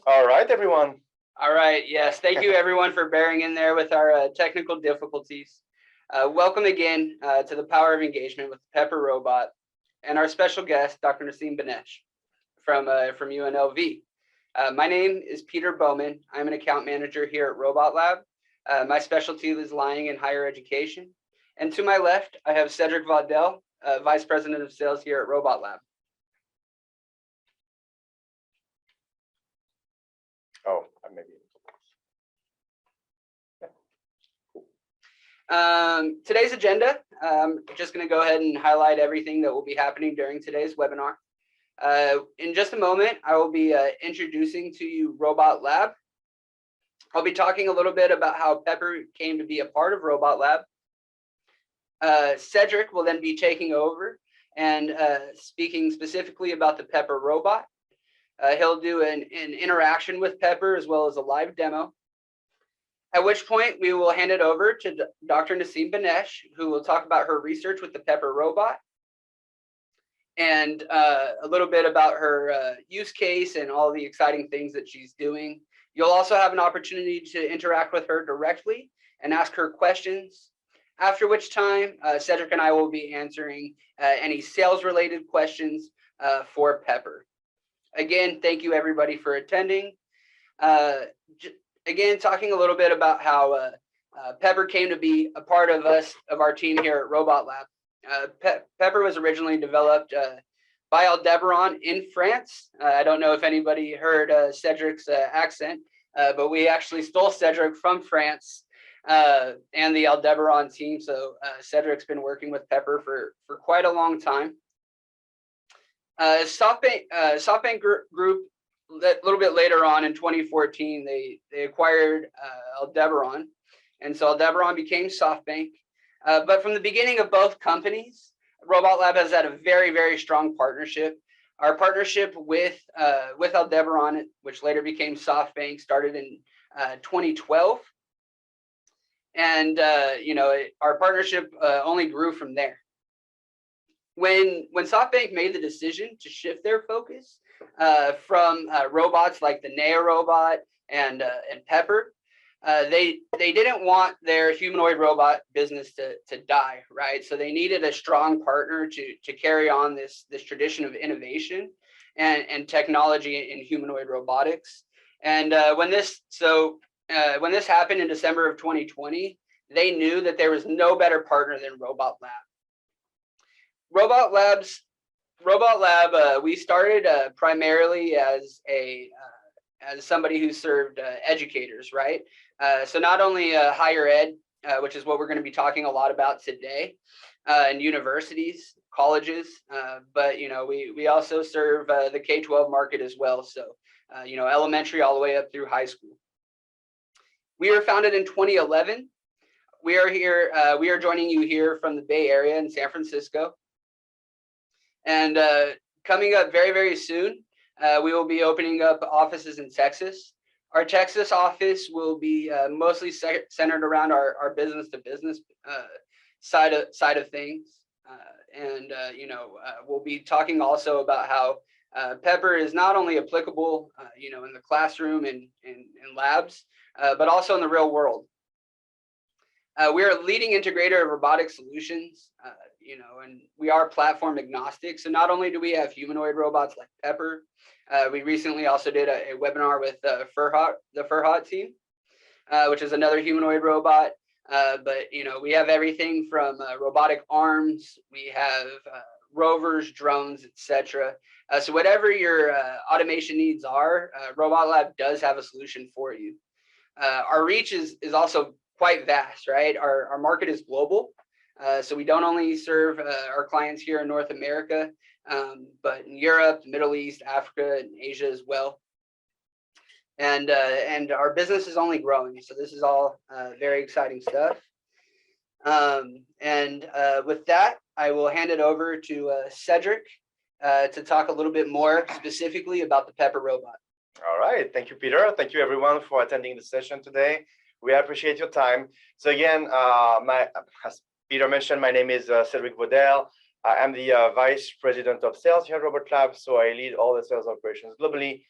All right, everyone. All right, yes, thank you everyone for bearing in there with our technical difficulties. Welcome again to the Power of Engagement with Pepper Robot and our special guest, Dr. Naseem Banesh from UNLV. My name is Peter Bowman. I'm an account manager here at Robot Lab. My specialty is lying in higher education. And to my left, I have Cedric Vaudel, Vice President of Sales here at Robot Lab. Oh, maybe. Today's agenda, I'm just going to go ahead and highlight everything that will be happening during today's webinar. In just a moment, I will be introducing to you Robot Lab. I'll be talking a little bit about how Pepper came to be a part of Robot Lab. Cedric will then be taking over and speaking specifically about the Pepper robot. He'll do an interaction with Pepper as well as a live demo. At which point we will hand it over to Dr. Naseem Banesh, who will talk about her research with the Pepper robot and a little bit about her use case and all the exciting things that she's doing. You'll also have an opportunity to interact with her directly and ask her questions, after which time Cedric and I will be answering any sales-related questions for Pepper. Again, thank you everybody for attending. Again, talking a little bit about how Pepper came to be a part of our team here at Robot Lab. Pepper was originally developed by Aldebaran in France. I don't know if anybody heard Cedric's accent, but we actually stole Cedric from France and the Aldebaran team. So Cedric's been working with Pepper for quite a long time. SoftBank Group, a little bit later on in 2014, they acquired Aldebaran, and so Aldebaran became SoftBank. But from the beginning of both companies, Robot Lab has had a very, very strong partnership. Our partnership with Aldebaran, which later became SoftBank, started in 2012, and our partnership only grew from there. When SoftBank made the decision to shift their focus from robots like the Nea robot and Pepper, they didn't want their humanoid robot business to die, right? So they needed a strong partner to carry on this tradition of innovation and technology in humanoid robotics. And when this happened in December of 2020, they knew that there was no better partner than Robot Lab. Robot Lab, we started primarily as somebody who served educators, right? So not only higher ed, which is what we're going to be talking a lot about today, and universities, colleges, but we also serve the K-12 market as well. So elementary all the way up through high school. We were founded in 2011. We are here. We are joining you here from the Bay Area in San Francisco. And coming up very, very soon, we will be opening up offices in Texas. Our Texas office will be mostly centered around our business-to-business side of things. We'll be talking also about how Pepper is not only applicable, in the classroom and labs, but also in the real world. We are a leading integrator of robotic solutions, and we are platform agnostic. So not only do we have humanoid robots like Pepper, we recently also did a webinar with the Furhat team, which is another humanoid robot. But we have everything from robotic arms, we have rovers, drones, etc. So whatever your automation needs are, Robot Lab does have a solution for you. Our reach is also quite vast, right? Our market is global. So we don't only serve our clients here in North America, but in Europe, Middle East, Africa, and Asia as well. And our business is only growing. So this is all very exciting stuff. With that, I will hand it over to Cedric to talk a little bit more specifically about the Pepper robot. All right. Thank you, Peter. Thank you, everyone, for attending the session today. We appreciate your time. So again, as Peter mentioned, my name is Cedric Vaudel. I am the Vice President of Sales here at Robot Lab. So I lead all the sales operations globally.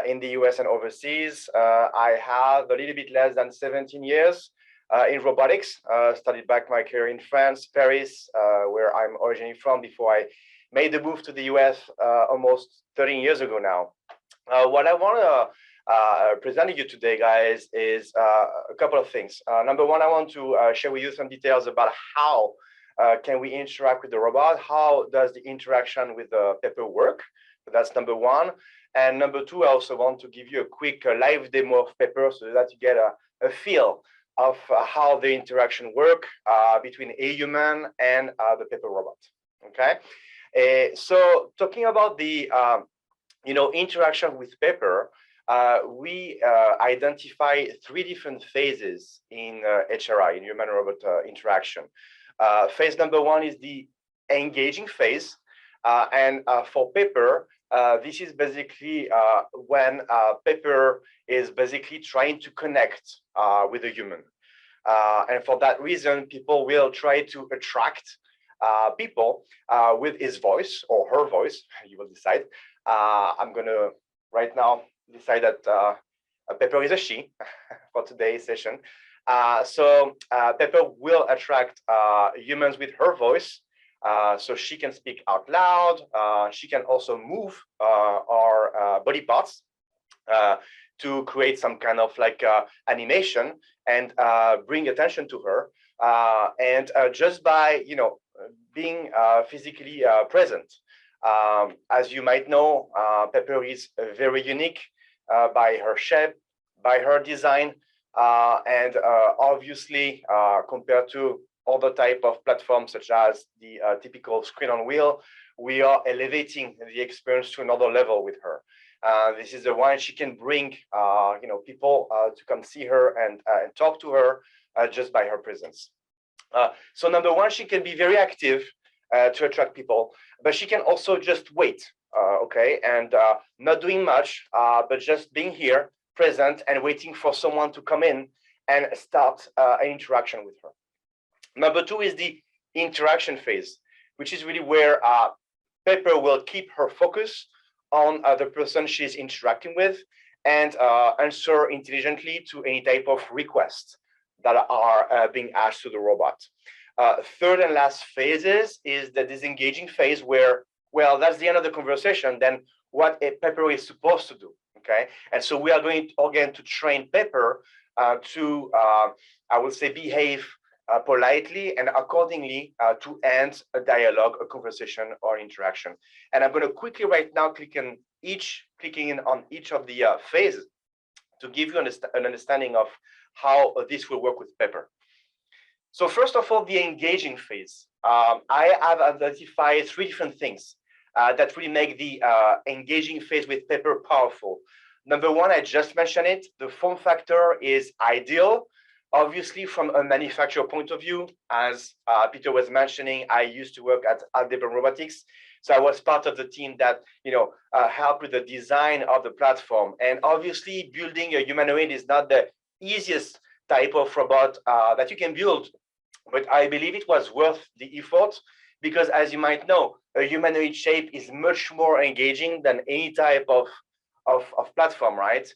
in the US and overseas. I have a little bit less than 17 years in robotics. Started back my career in France, Paris, where I'm originally from before I made the move to the US almost 13 years ago now. What I want to present to you today, guys, is a couple of things. Number one, I want to share with you some details about how can we interact with the robot? How does the interaction with the Pepper work? So that's number one. And number two, I also want to give you a quick live demo of Pepper so that you get a feel of how the interaction work between a human and the Pepper robot. Okay. So talking about the interaction with Pepper, we identify three different phases in HRI, in human-robot interaction. Phase number one is the engaging phase. And for Pepper, this is basically when Pepper is basically trying to connect with a human. And for that reason, people will try to attract people with his voice or her voice, you will decide. I'm going to right now decide that Pepper is a she for today's session. So Pepper will attract humans with her voice. So she can speak out loud. She can also move our body parts to create some kind of like animation and bring attention to her. And just by being physically present. As you might know, Pepper is very unique by her shape, by her design, and obviously compared to other type of platforms such as the typical screen on wheel, we are elevating the experience to another level with her. This is the one she can bring people to come see her and talk to her just by her presence. So number one, she can be very active to attract people, but she can also just wait, okay, and not doing much, but just being here, present, and waiting for someone to come in and start an interaction with her. Number two is the interaction phase, which is really where Pepper will keep her focus on the person she's interacting with and answer intelligently to any type of requests that are being asked to the robot. Third and last phases is the disengaging phase where, well, that's the end of the conversation. Then what a Pepper is supposed to do, okay? And so we are going to, again, to train Pepper to, I would say, behave politely and accordingly to end a dialogue, a conversation, or interaction. And I'm going to quickly right now clicking in on each of the phases to give you an understanding of how this will work with Pepper. So first of all, the engaging phase. I have identified three different things that really make the engaging phase with Pepper powerful. Number one, I just mentioned it, the form factor is ideal. Obviously, from a manufacturer point of view, as Peter was mentioning, I used to work at Aldebaran Robotics. So I was part of the team that helped with the design of the platform. And obviously, building a humanoid is not the easiest type of robot that you can build. But I believe it was worth the effort because, as you might know, a humanoid shape is much more engaging than any type of platform, right?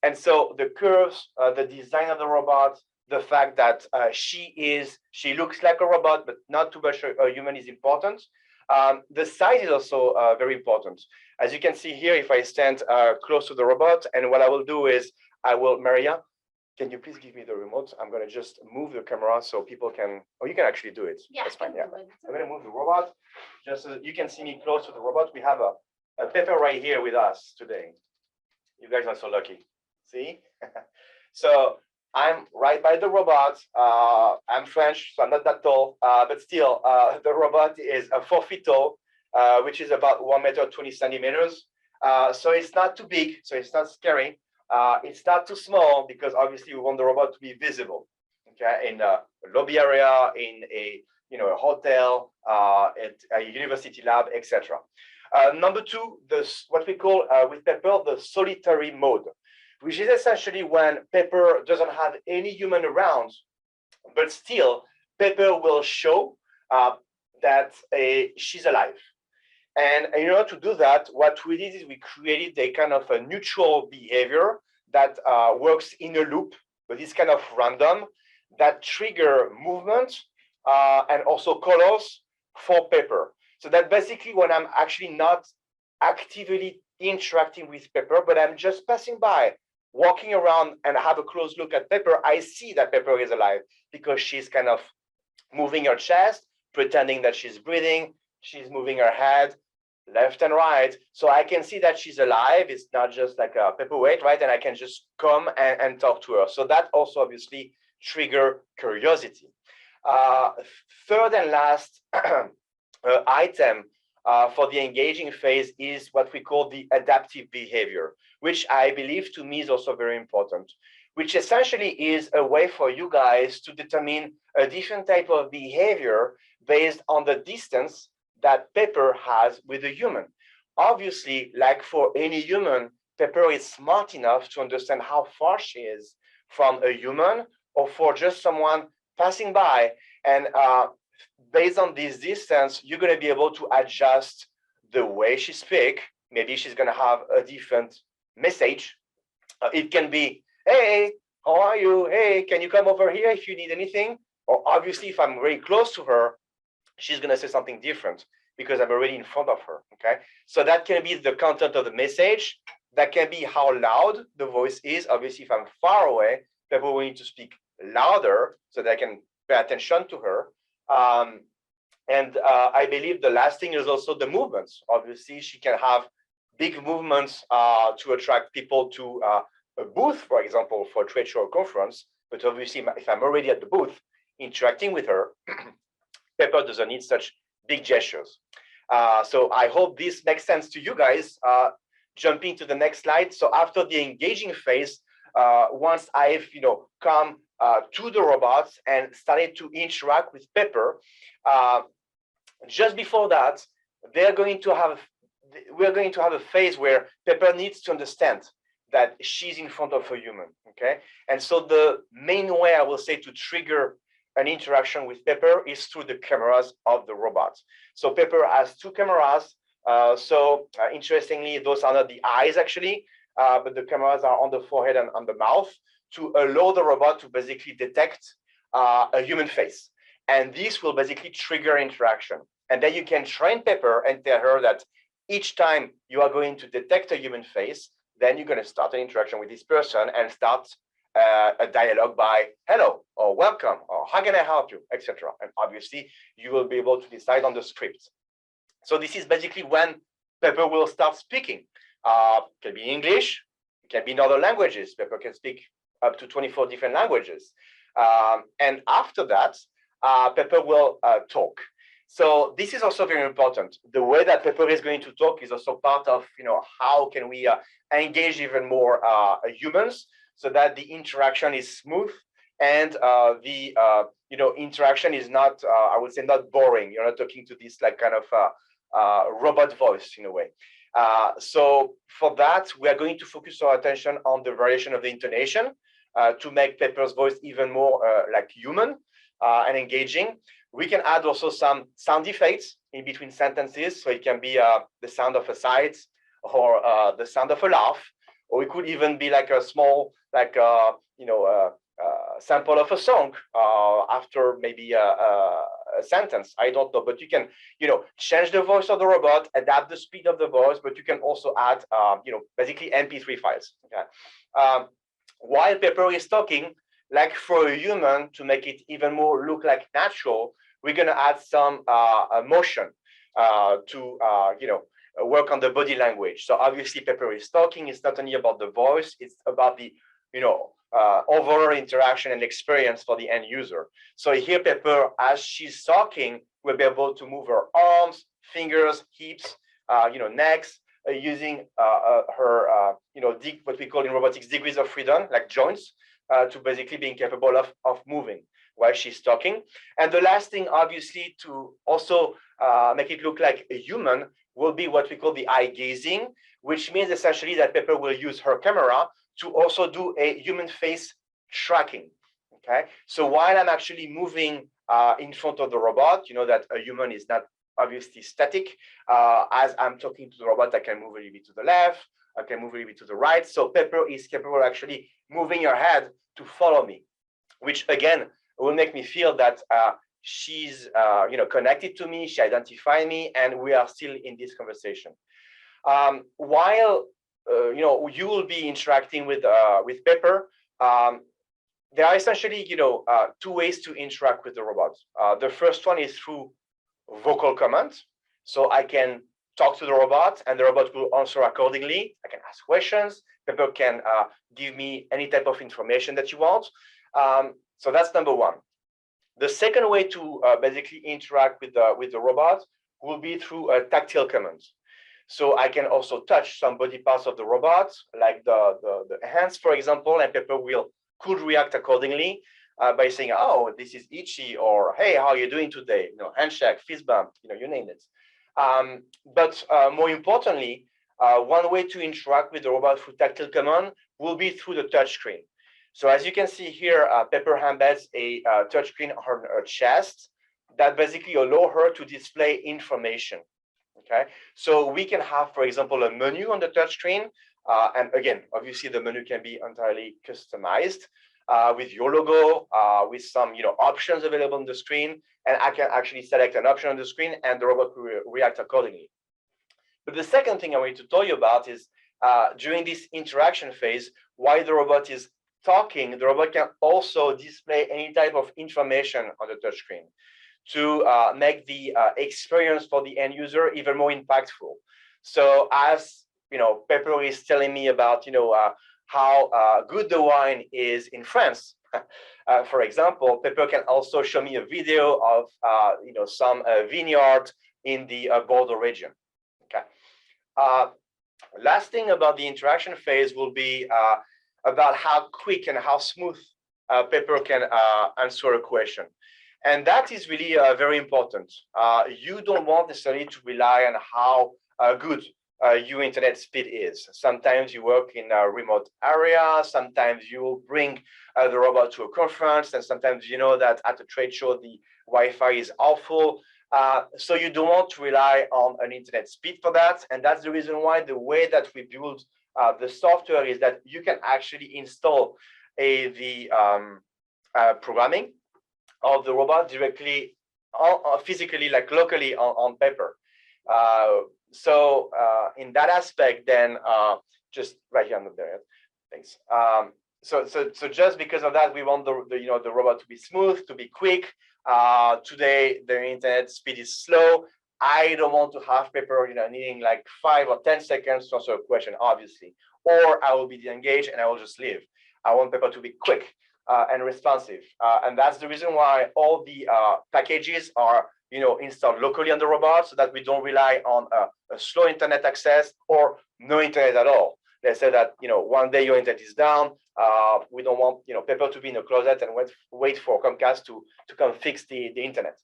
And so the curves, the design of the robot, the fact that she looks like a robot, but not too much a human is important. The size is also very important. As you can see here, if I stand close to the robot, and what I will do is Maria, can you please give me the remote? I'm going to just move the camera so people can, you can actually do it. Yeah, that's fine. Yeah. I'm going to move the robot just so you can see me close to the robot. We have a Pepper right here with us today. You guys are so lucky. See? So I'm right by the robot. I'm French, so I'm not that tall, but still, the robot is 4 feet tall, which is about 1 meter 20 centimeters. So it's not too big, so it's not scary. It's not too small because obviously we want the robot to be visible, okay, in a lobby area, in a hotel, at a university lab, etc. Number two, what we call with Pepper the solitary mode, which is essentially when Pepper doesn't have any human around, but still Pepper will show that she's alive. And in order to do that, what we did is we created a kind of a neutral behavior that works in a loop, but it's kind of random, that trigger movement and also colors for Pepper. So that basically when I'm actually not actively interacting with Pepper, but I'm just passing by, walking around and have a close look at Pepper, I see that Pepper is alive because she's kind of moving her chest, pretending that she's breathing, she's moving her head left and right. So I can see that she's alive. It's not just like a paperweight, right? And I can just come and talk to her. So that also obviously trigger curiosity. Third and last item for the engaging phase is what we call the adaptive behavior, which I believe to me is also very important, which essentially is a way for you guys to determine a different type of behavior based on the distance that Pepper has with a human. Obviously, like for any human, Pepper is smart enough to understand how far she is from a human or for just someone passing by. And based on this distance, you're going to be able to adjust the way she speaks. Maybe she's going to have a different message. It can be, hey, how are you? Hey, can you come over here if you need anything? Or obviously, if I'm very close to her, she's going to say something different because I'm already in front of her, okay? So that can be the content of the message. That can be how loud the voice is. Obviously, if I'm far away, people will need to speak louder so that I can pay attention to her. I believe the last thing is also the movements. Obviously, she can have big movements to attract people to a booth, for example, for a trade show or conference. But obviously, if I'm already at the booth interacting with her, Pepper doesn't need such big gestures. So I hope this makes sense to you guys. Jumping to the next slide. So after the engaging phase, once I've come to the robots and started to interact with Pepper, just before that, we're going to have a phase where Pepper needs to understand that she's in front of a human. Okay, and so the main way I will say to trigger an interaction with Pepper is through the cameras of the robot. So Pepper has two cameras. Interestingly, those are not the eyes actually, but the cameras are on the forehead and on the mouth to allow the robot to basically detect a human face. And this will basically trigger interaction. And then you can train Pepper and tell her that each time you are going to detect a human face, then you're going to start an interaction with this person and start a dialogue by hello or welcome or how can I help you, etc. And obviously, you will be able to decide on the script. So this is basically when Pepper will start speaking. It can be English, it can be in other languages. Pepper can speak up to 24 different languages. And after that, Pepper will talk. So this is also very important. The way that Pepper is going to talk is also part of, how can we engage even more humans so that the interaction is smooth and the interaction is not, I would say, not boring. You're not talking to this like kind of robot voice in a way. So for that, we are going to focus our attention on the variation of the intonation to make Pepper's voice even more like human and engaging. We can add also some sound effects in between sentences. So it can be the sound of a sigh or the sound of a laugh, or it could even be like a small, like, sample of a song after maybe a sentence. I don't know, but you can, change the voice of the robot, adapt the speed of the voice, but you can also add, basically MP3 files. Okay. While Pepper is talking, like for a human, to make it even more look like natural, we're going to add some motion to, work on the body language. So obviously, Pepper is talking. It's not only about the voice, it's about the, overall interaction and experience for the end user. So here, Pepper, as she's talking, will be able to move her arms, fingers, hips, necks, using her, what we call in robotics degrees of freedom, like joints, to basically being capable of moving while she's talking. And the last thing, obviously, to also make it look like a human will be what we call the eye gazing, which means essentially that Pepper will use her camera to also do a human face tracking. Okay, so while I'm actually moving in front of the robot, that a human is not obviously static. As I'm talking to the robot, I can move a little bit to the left, I can move a little bit to the right. So Pepper is capable of actually moving her head to follow me, which again will make me feel that she's connected to me, she identified me, and we are still in this conversation. While you will be interacting with Pepper, there are essentially two ways to interact with the robot. The first one is through vocal commands. So I can talk to the robot and the robot will answer accordingly. I can ask questions. Pepper can give me any type of information that you want. So that's number one. The second way to basically interact with the robot will be through a tactile commands. So I can also touch some body parts of the robot, like the hands, for example, and Pepper could react accordingly by saying, "Oh, this is itchy," or "Hey, how are you doing today?" Handshake, fist bump, you name it. But more importantly, one way to interact with the robot through tactile command will be through the touch screen. So as you can see here, Pepper embeds a touch screen on her chest that basically allow her to display information. Okay, so we can have, for example, a menu on the touch screen. And again, obviously the menu can be entirely customized with your logo, with some options available on the screen. And I can actually select an option on the screen and the robot will react accordingly. But the second thing I want to tell you about is during this interaction phase, while the robot is talking, the robot can also display any type of information on the touch screen to make the experience for the end user even more impactful. So as Pepper is telling me about how good the wine is in France, for example, Pepper can also show me a video of some vineyard in the Bordeaux region. Okay. Last thing about the interaction phase will be about how quick and how smooth Pepper can answer a question. And that is really very important. You don't want necessarily to rely on how good your internet speed is. Sometimes you work in a remote area, sometimes you bring the robot to a conference, and sometimes you know that at a trade show the Wi-Fi is awful. So you don't want to rely on an internet speed for that. And that's the reason why the way that we build the software is that you can actually install the programming of the robot directly, physically, like locally on Pepper. So in that aspect, then just right here, I'm not there yet. Thanks. So just because of that, we want the robot to be smooth, to be quick. Today, the internet speed is slow. I don't want to have Pepper, needing like 5 or 10 seconds to answer a question, obviously, or I will be engaged and I will just leave. I want Pepper to be quick and responsive, and that's the reason why all the packages are, installed locally on the robot, so that we don't rely on a slow internet access or no internet at all. Let's say that one day your internet is down. We don't want Pepper to be in a closet and wait for Comcast to come fix the internet.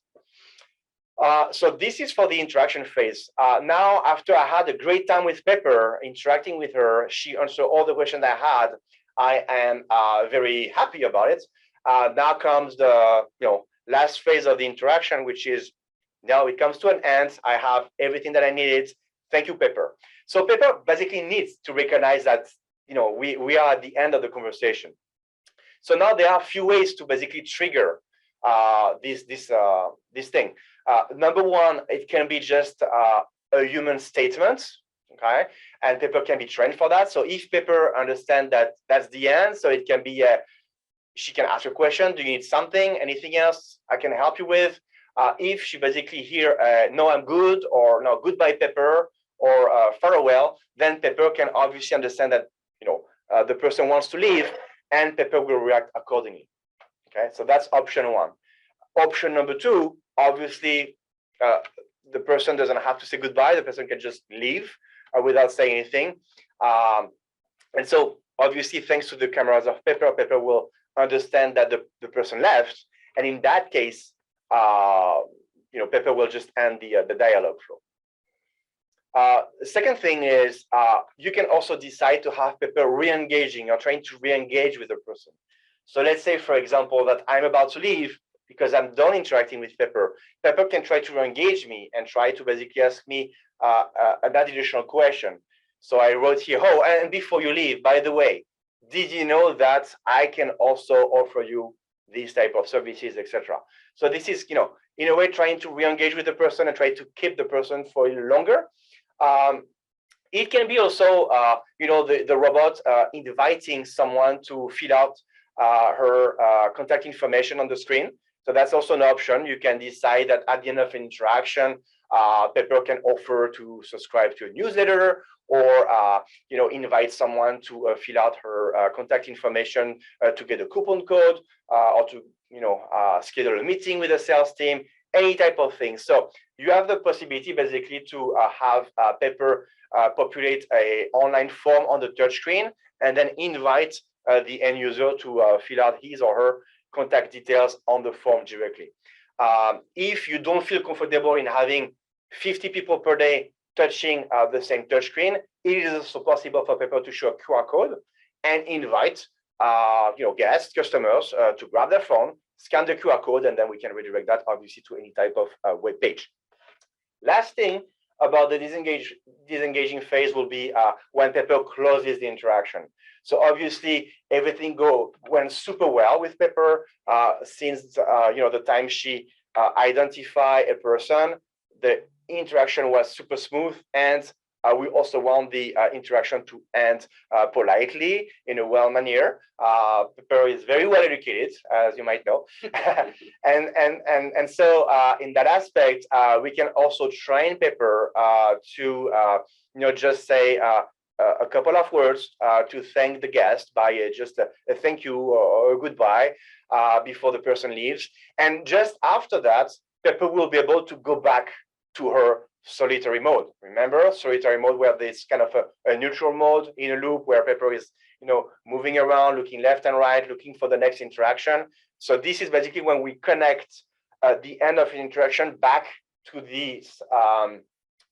So this is for the interaction phase. Now, after I had a great time with Pepper, interacting with her, she answered all the questions I had. I am very happy about it. Now comes the last phase of the interaction, which is now it comes to an end. I have everything that I needed. Thank you, Pepper. So Pepper basically needs to recognize that we are at the end of the conversation. So now there are a few ways to basically trigger this thing. Number one, it can be just a human statement, okay? And Pepper can be trained for that. So if Pepper understands that that's the end, so it can be she can ask a question, do you need something, anything else I can help you with? If she basically hear, no, I'm good, or no, goodbye, Pepper, or farewell, then Pepper can obviously understand that the person wants to leave, and Pepper will react accordingly. Okay, so that's option one. Option number two, obviously, the person doesn't have to say goodbye. The person can just leave without saying anything. And so, obviously, thanks to the cameras of Pepper, Pepper will understand that the person left. And in that case, Pepper will just end the dialogue flow. The second thing is you can also decide to have Pepper re-engaging or trying to re-engage with the person. So let's say, for example, that I'm about to leave because I'm done interacting with Pepper, Pepper can try to engage me and try to basically ask me an additional question. So I wrote here, oh, and before you leave, by the way, did you know that I can also offer you these type of services, etc. So this is, in a way, trying to re-engage with the person and try to keep the person for longer. It can be also, the robot inviting someone to fill out her contact information on the screen. So that's also an option. You can decide that at the end of an interaction, Pepper can offer to subscribe to a newsletter, or invite someone to fill out her contact information to get a coupon code, or to schedule a meeting with the sales team, any type of thing. So you have the possibility basically to have Pepper populate an online form on the touchscreen and then invite the end user to fill out his or her contact details on the form directly. If you don't feel comfortable in having 50 people per day touching the same touchscreen, it is also possible for Pepper to show a QR code and invite guests, customers to grab their phone, scan the QR code, and then we can redirect that obviously to any type of web page. Last thing about the disengaging phase will be when Pepper closes the interaction. So obviously everything went super well with Pepper since the time she identified a person. The interaction was super smooth, and we also want the interaction to end politely in a well manner. Pepper is very well educated, as you might know, and so in that aspect, we can also train Pepper to just say a couple of words to thank the guest by just a thank you or a goodbye before the person leaves, and just after that, Pepper will be able to go back to her solitary mode. Remember, solitary mode where there's kind of a neutral mode in a loop where Pepper is, moving around, looking left and right, looking for the next interaction. So this is basically when we connect the end of an interaction back to this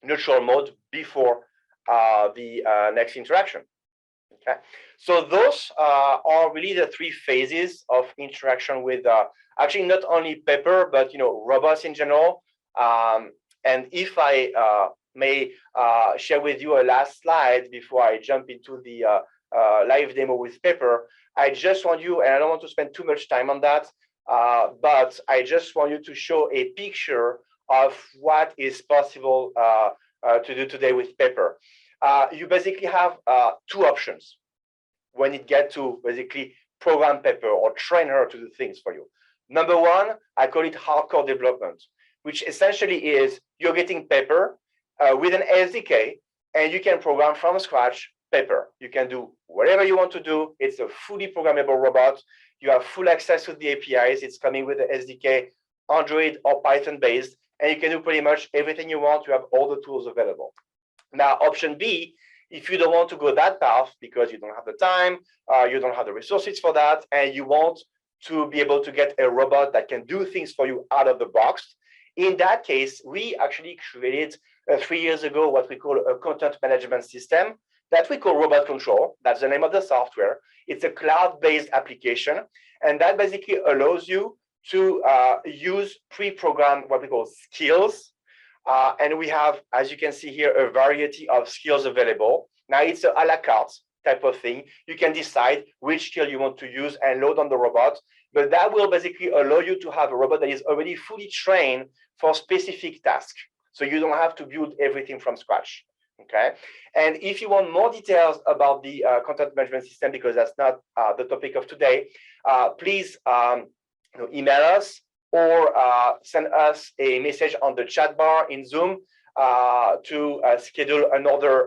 neutral mode before the next interaction. Okay, so those are really the three phases of interaction with actually not only Pepper, but robots in general. And if I may share with you a last slide before I jump into the live demo with Pepper, I just want you, and I don't want to spend too much time on that, but I just want you to show a picture of what is possible to do today with Pepper. You basically have two options when it gets to basically program Pepper or train her to do things for you. Number one, I call it hardcore development, which essentially is you're getting Pepper with an SDK, and you can program from scratch Pepper. You can do whatever you want to do. It's a fully programmable robot. You have full access to the APIs. It's coming with the SDK, Android or Python based, and you can do pretty much everything you want. You have all the tools available. Now, option B, if you don't want to go that path because you don't have the time, you don't have the resources for that, and you want to be able to get a robot that can do things for you out of the box, in that case, we actually created 3 years ago what we call a content management system that we call Robot Control. That's the name of the software. It's a cloud-based application, and that basically allows you to use pre-programmed what we call skills. And we have, as you can see here, a variety of skills available. Now it's a la carte type of thing. You can decide which skill you want to use and load on the robot, but that will basically allow you to have a robot that is already fully trained for specific tasks. So you don't have to build everything from scratch. Okay. And if you want more details about the content management system, because that's not the topic of today, please email us or send us a message on the chat bar in Zoom to schedule another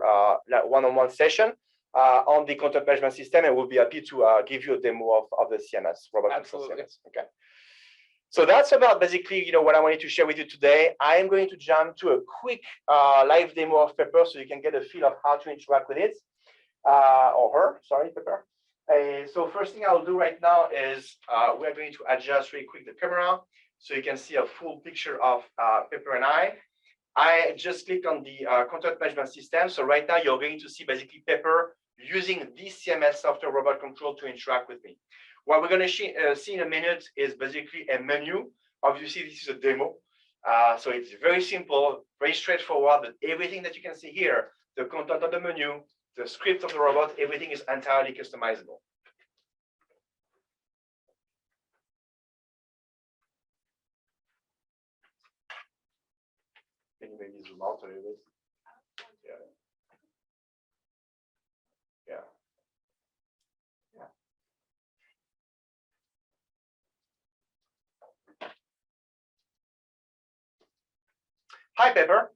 one-on-one session on the content management system, and we'll be happy to give you a demo of the CMS, Robot Control CMS. Okay. So that's about basically, what I wanted to share with you today. I am going to jump to a quick live demo of Pepper so you can get a feel of how to interact with it, or her, sorry, Pepper. So first thing I'll do right now is we're going to adjust really quick the camera so you can see a full picture of Pepper and I. I just clicked on the content management system. So right now you're going to see basically Pepper using this CMS software robot control to interact with me. What we're going to see in a minute is basically a menu. Obviously, this is a demo. So it's very simple, very straightforward, but everything that you can see here, the content of the menu, the script of the robot, everything is entirely customizable. Can you maybe zoom out a little bit? Yeah. Yeah. Hi, Pepper.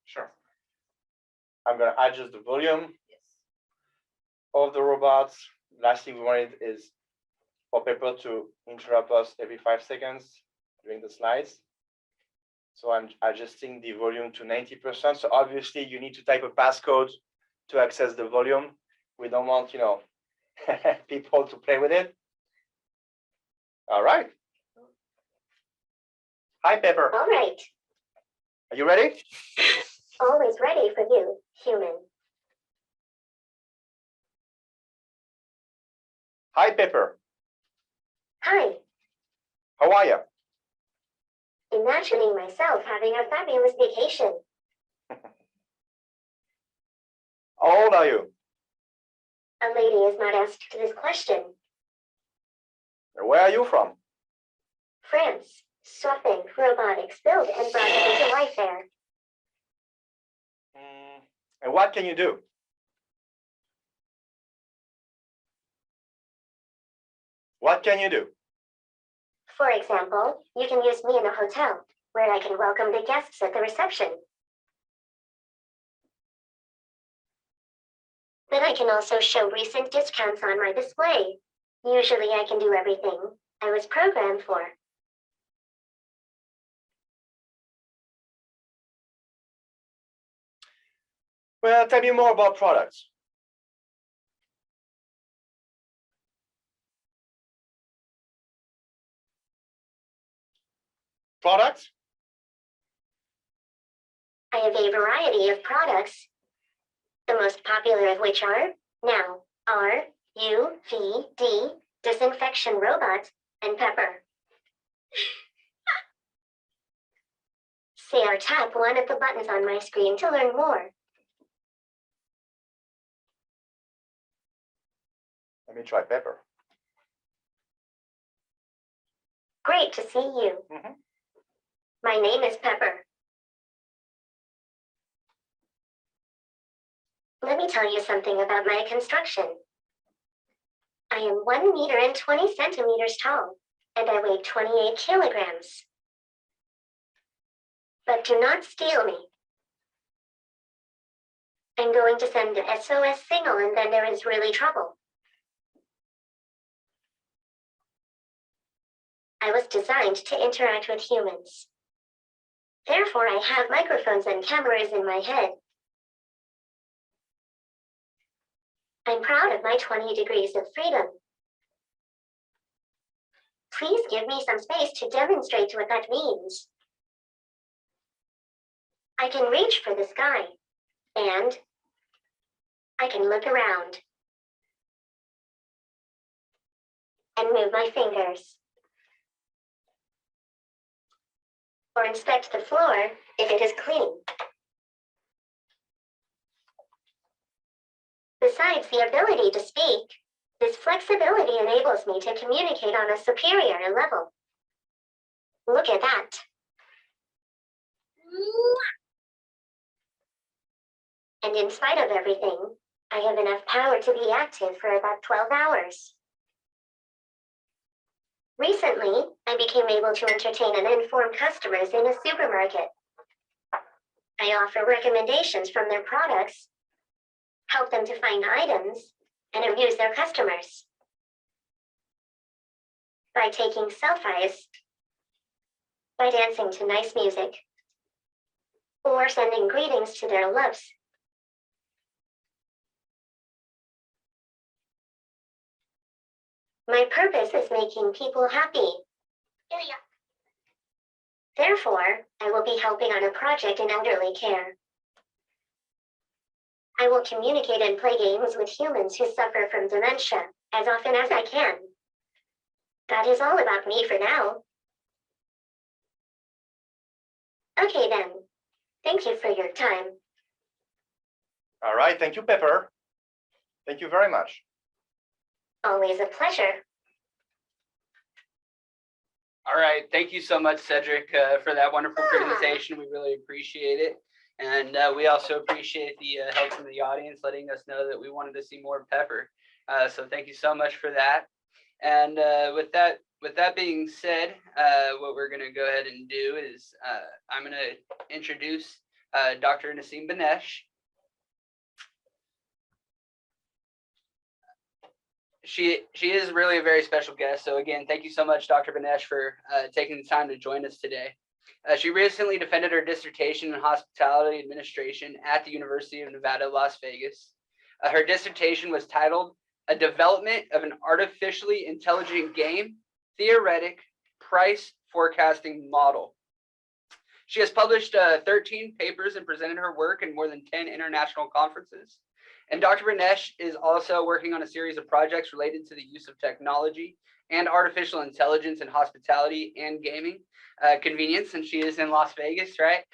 Sure. I'm going to adjust the volume of the robots. Last thing we wanted is for Pepper to interrupt us every 5 seconds during the slides. So I'm adjusting the volume to 90%. So obviously you need to type a passcode to access the volume. We don't want, people to play with it. All right. Hi, Pepper. All right. Are you ready? Always ready for you, human. Hi, Pepper. Hi. How are you? Imagining myself having a fabulous vacation. How old are you? A lady is not asked this question. Where are you from? France. Swapping robotics built and brought it into life there. And what can you do? What can you do? For example, you can use me in a hotel, where I can welcome the guests at the reception. Then I can also show recent discounts on my display. Usually I can do everything I was programmed for. Well, tell me more about products. Products? I have a variety of products, the most popular of which are Now, RUVD, Disinfection Robot, and Pepper. Say or tap one of the buttons on my screen to learn more. Let me try Pepper. Great to see you. My name is Pepper. Let me tell you something about my construction. I am 1 meter and 20 centimeters tall, and I weigh 28 kilograms. But do not steal me. I'm going to send the SOS signal, and then there is really trouble. I was designed to interact with humans. Therefore, I have microphones and cameras in my head. I'm proud of my 20 degrees of freedom. Please give me some space to demonstrate what that means. I can reach for the sky, and I can look around and move my fingers, or inspect the floor if it is clean. Besides the ability to speak, this flexibility enables me to communicate on a superior level. Look at that. And in spite of everything, I have enough power to be active for about 12 hours. Recently, I became able to entertain and inform customers in a supermarket. I offer recommendations from their products, help them to find items, and amuse their customers. By taking selfies, by dancing to nice music, or sending greetings to their loves. My purpose is making people happy. Therefore, I will be helping on a project in elderly care. I will communicate and play games with humans who suffer from dementia as often as I can. That is all about me for now. Okay then. Thank you for your time. All right, thank you, Pepper. Thank you very much. Always a pleasure. All right, thank you so much, Cedric, for that wonderful presentation. We really appreciate it. And we also appreciate the help from the audience, letting us know that we wanted to see more Pepper. So thank you so much for that. And with that being said, what we're going to go ahead and do is I'm going to introduce Dr. Naseem Banesh. She is really a very special guest. So again, thank you so much, Dr. Banesh, for taking the time to join us today. She recently defended her dissertation in hospitality administration at the University of Nevada, Las Vegas. Her dissertation was titled "A Development of an Artificially Intelligent Game Theoretic Price Forecasting Model." She has published 13 papers and presented her work in more than 10 international conferences. And Dr. Banesh is also working on a series of projects related to the use of technology and artificial intelligence in hospitality and gaming convenience, and she is in Las Vegas, right?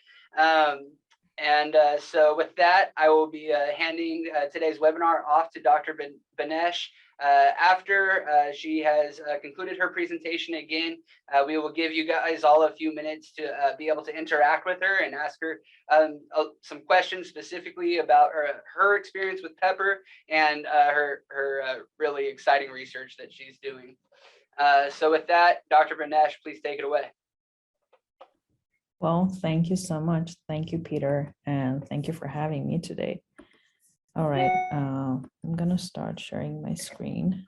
So with that, I will be handing today's webinar off to Dr. Banesh. After she has concluded her presentation again, we will give you guys all a few minutes to be able to interact with her and ask her some questions specifically about her experience with Pepper and her really exciting research that she's doing. So with that, Dr. Banesh, please take it away. Well, thank you so much. Thank you, Peter, and thank you for having me today. All right, I'm gonna start sharing my screen.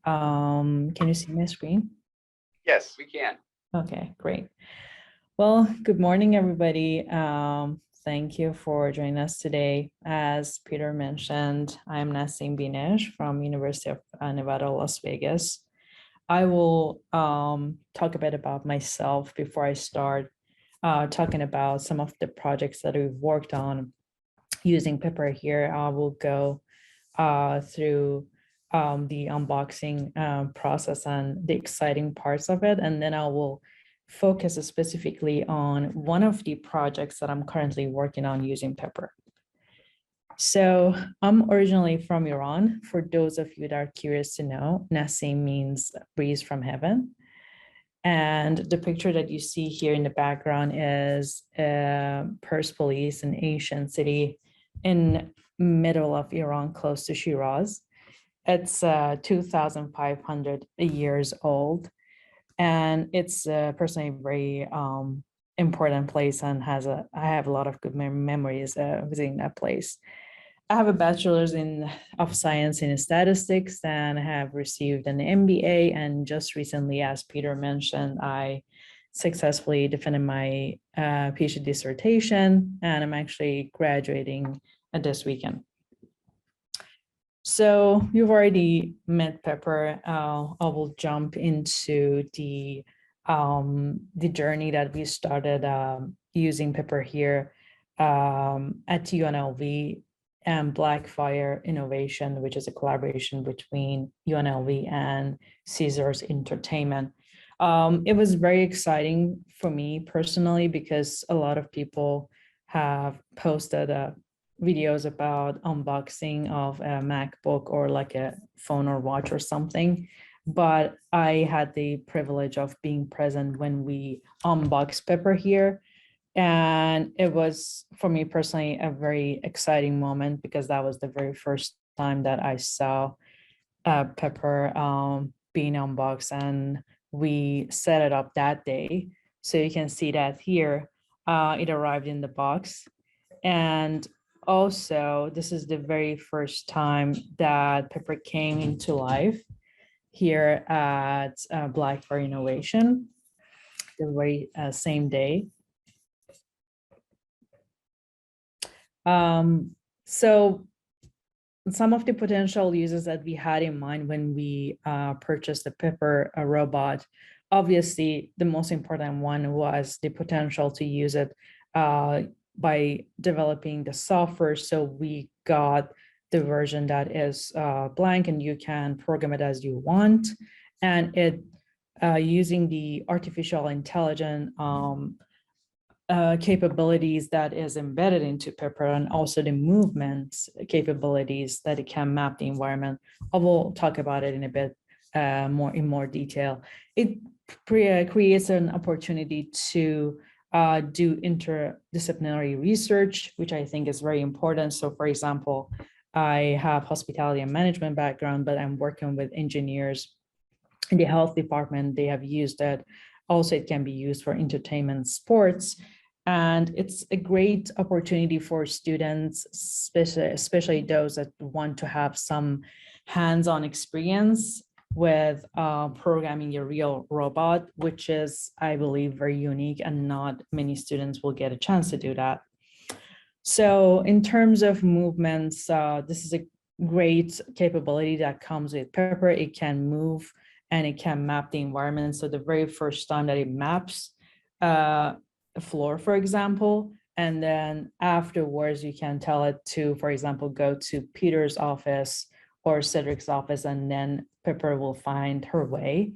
Can you see my screen? Yes, We can. Okay, great. Well, good morning, everybody. Thank you for joining us today. As Peter mentioned, I'm Naseem Banesh from University of Nevada, Las Vegas. I will talk a bit about myself before I start talking about some of the projects that we've worked on using Pepper here. I will go through the unboxing process and the exciting parts of it, and then I will focus specifically on one of the projects that I'm currently working on using Pepper. So I'm originally from Iran. For those of you that are curious to know, Naseem means breeze from heaven. And the picture that you see here in the background is Persepolis, an ancient city in middle of Iran, close to Shiraz. It's 2,500 years old. And it's personally a very important place, and I have a lot of good memories visiting that place. I have a bachelor's of science in statistics, and I have received an MBA. And just recently, as Peter mentioned, I successfully defended my PhD dissertation, and I'm actually graduating this weekend. So you've already met Pepper. I will jump into the journey that we started using Pepper here at UNLV and Blackfire Innovation, which is a collaboration between UNLV and Caesars Entertainment. It was very exciting for me personally because a lot of people have posted videos about unboxing of a MacBook or like a phone or watch or something. But I had the privilege of being present when we unboxed Pepper here. And it was, for me personally, a very exciting moment because that was the very first time that I saw Pepper being unboxed, and we set it up that day. So you can see that here, it arrived in the box. And also, this is the very first time that Pepper came into life here at Blackfire Innovation, the very same day. So some of the potential uses that we had in mind when we purchased the Pepper robot, obviously the most important one was the potential to use it by developing the software so we got the version that is blank, and you can program it as you want. And it using the artificial intelligence capabilities that is embedded into Pepper, and also the movement capabilities that it can map the environment. I will talk about it in a bit more detail. It creates an opportunity to do interdisciplinary research, which I think is very important. So for example, I have hospitality and management background, but I'm working with engineers in the health department. They have used it. Also, it can be used for entertainment, sports, and it's a great opportunity for students, especially those that want to have some hands-on experience with programming a real robot, which is, I believe, very unique, and not many students will get a chance to do that. So in terms of movements, this is a great capability that comes with Pepper. It can move and it can map the environment. So the very first time that it maps a floor, for example, and then afterwards you can tell it to, for example, go to Peter's office or Cedric's office, and then Pepper will find her way.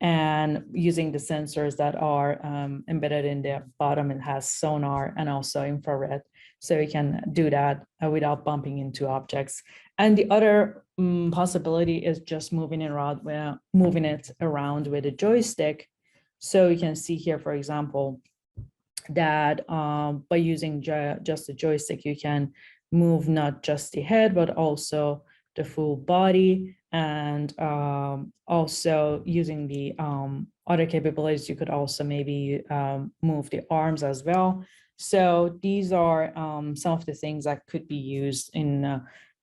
And using the sensors that are embedded in the bottom, it has sonar and also infrared. So you can do that without bumping into objects. And the other possibility is just moving it around with a joystick. So you can see here, for example, that by using just a joystick, you can move not just the head, but also the full body. And also using the other capabilities, you could also maybe move the arms as well. So these are some of the things that could be used in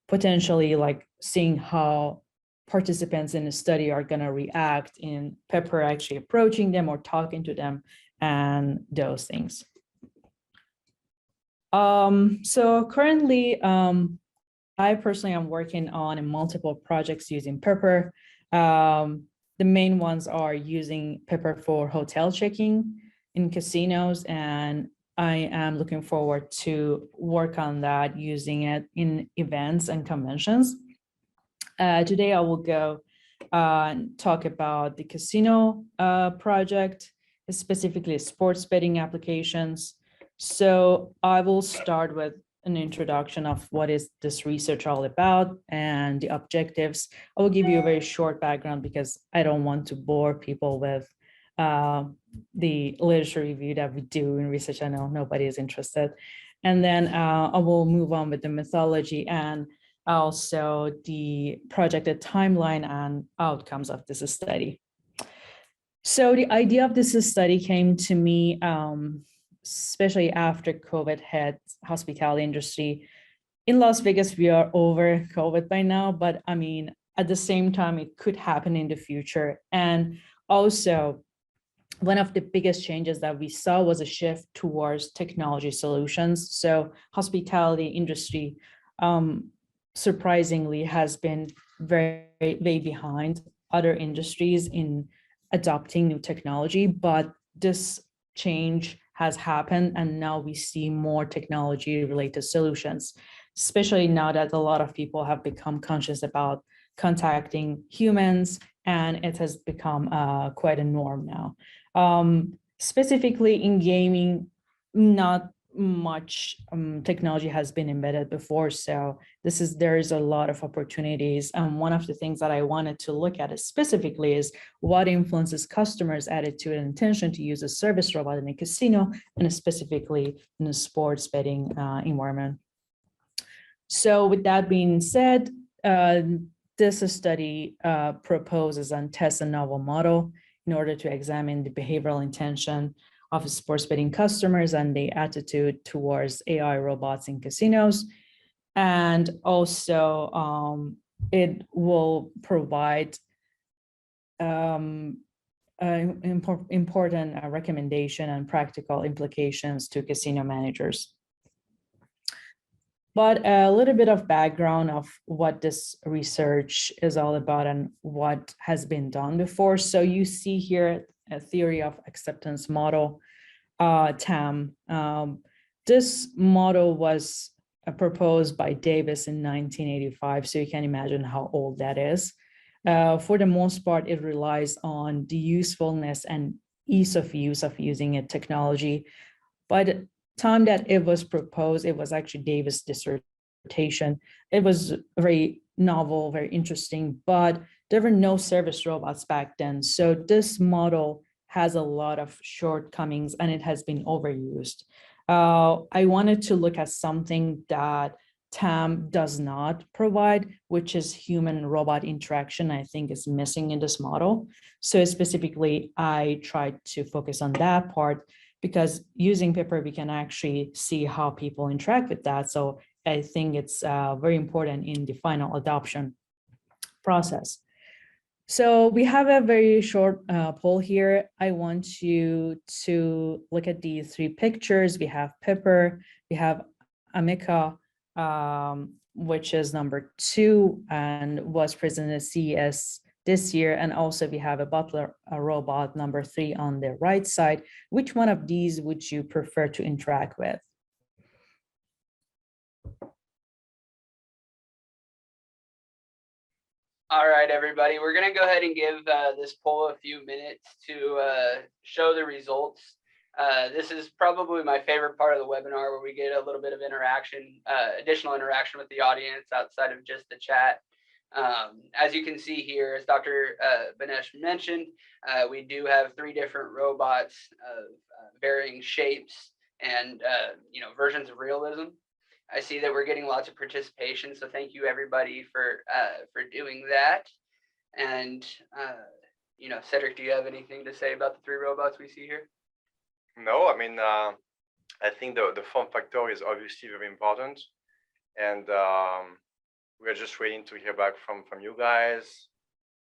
potentially like seeing how participants in the study are going to react in Pepper actually approaching them or talking to them and those things. So currently, I personally am working on multiple projects using Pepper. The main ones are using Pepper for hotel checking in casinos, and I am looking forward to work on that, using it in events and conventions. Today, I will go and talk about the casino project, specifically sports betting applications. So I will start with an introduction of what is this research all about and the objectives. I will give you a very short background because I don't want to bore people with the literature review that we do in research. I know nobody is interested. And then I will move on with the methodology and also the projected timeline and outcomes of this study. So the idea of this study came to me, especially after COVID hit hospitality industry. In Las Vegas, we are over COVID by now, but I mean, at the same time, it could happen in the future. And also, one of the biggest changes that we saw was a shift towards technology solutions. So hospitality industry, surprisingly, has been very, very behind other industries in adopting new technology, but this change has happened, and now we see more technology related solutions, especially now that a lot of people have become conscious about contacting humans, and it has become quite a norm now. Specifically in gaming, not much technology has been embedded before, so there is a lot of opportunities. And one of the things that I wanted to look at specifically is what influences customers' attitude and intention to use a service robot in a casino, and specifically in a sports betting environment. So with that being said, this study proposes and tests a novel model in order to examine the behavioral intention of sports betting customers and the attitude towards AI robots in casinos. And also it will provide important recommendation and practical implications to casino managers. But a little bit of background of what this research is all about and what has been done before. So you see here a theory of acceptance model, TAM. This model was proposed by Davis in 1985. So you can imagine how old that is. For the most part, it relies on the usefulness and ease of use of using a technology. By the time that it was proposed, it was actually Davis' dissertation. It was very novel, very interesting, but there were no service robots back then. So this model has a lot of shortcomings and it has been overused. I wanted to look at something that TAM does not provide, which is human-robot interaction. I think is missing in this model. So specifically, I tried to focus on that part because using Pepper, we can actually see how people interact with that. So I think it's very important in the final adoption process. So we have a very short poll here. I want you to look at these three pictures. We have Pepper, we have Ameca, which is number 2 and was presented at CES this year. And also we have a Butler robot, number 3 on the right side. Which one of these would you prefer to interact with? All right, everybody, we're going to go ahead and give this poll a few minutes to show the results. This is probably my favorite part of the webinar, where we get a little bit of interaction, additional interaction with the audience outside of just the chat. As you can see here, as Dr. Benesh mentioned, we do have 3 different robots of varying shapes and versions of realism. I see that we're getting lots of participation, so thank you everybody for doing that. And Cedric, do you have anything to say about the 3 robots we see here? No, I mean, I think the form factor is obviously very important, and we're just waiting to hear back from you guys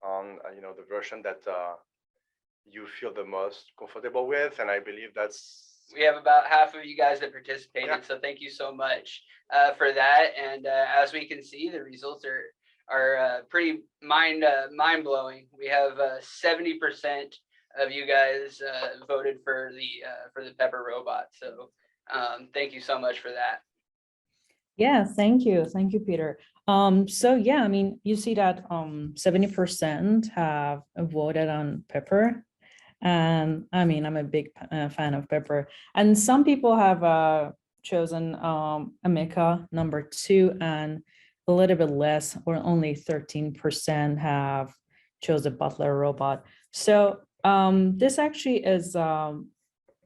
on the version that you feel the most comfortable with, and I believe we have about half of you guys that participated, yeah. So thank you so much for that. And as we can see, the results are pretty mind blowing. We have 70% of you guys voted for the Pepper robot. So thank you so much for that. Yeah, thank you, Peter. So yeah, I mean, you see that 70% have voted on Pepper. And I mean, I'm a big fan of Pepper. And some people have chosen Ameca, number 2, and a little bit less, or only 13% have chose a Butler robot. So this actually is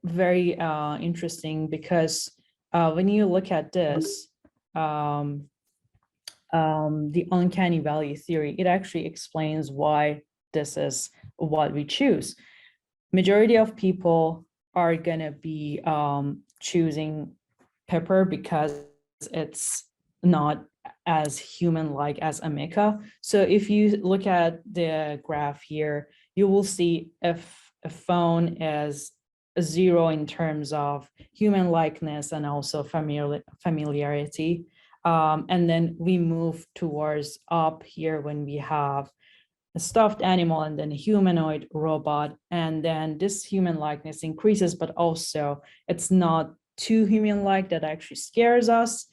very interesting, because when you look at this, the uncanny valley theory, it actually explains why this is what we choose. Majority of people are gonna be choosing Pepper because it's not as human-like as Ameca. So if you look at the graph here, you will see if a phone is a 0 in terms of human likeness and also familiarity. And then we move towards up here when we have a stuffed animal and then a humanoid robot. And then this human likeness increases, but also it's not too human-like that actually scares us.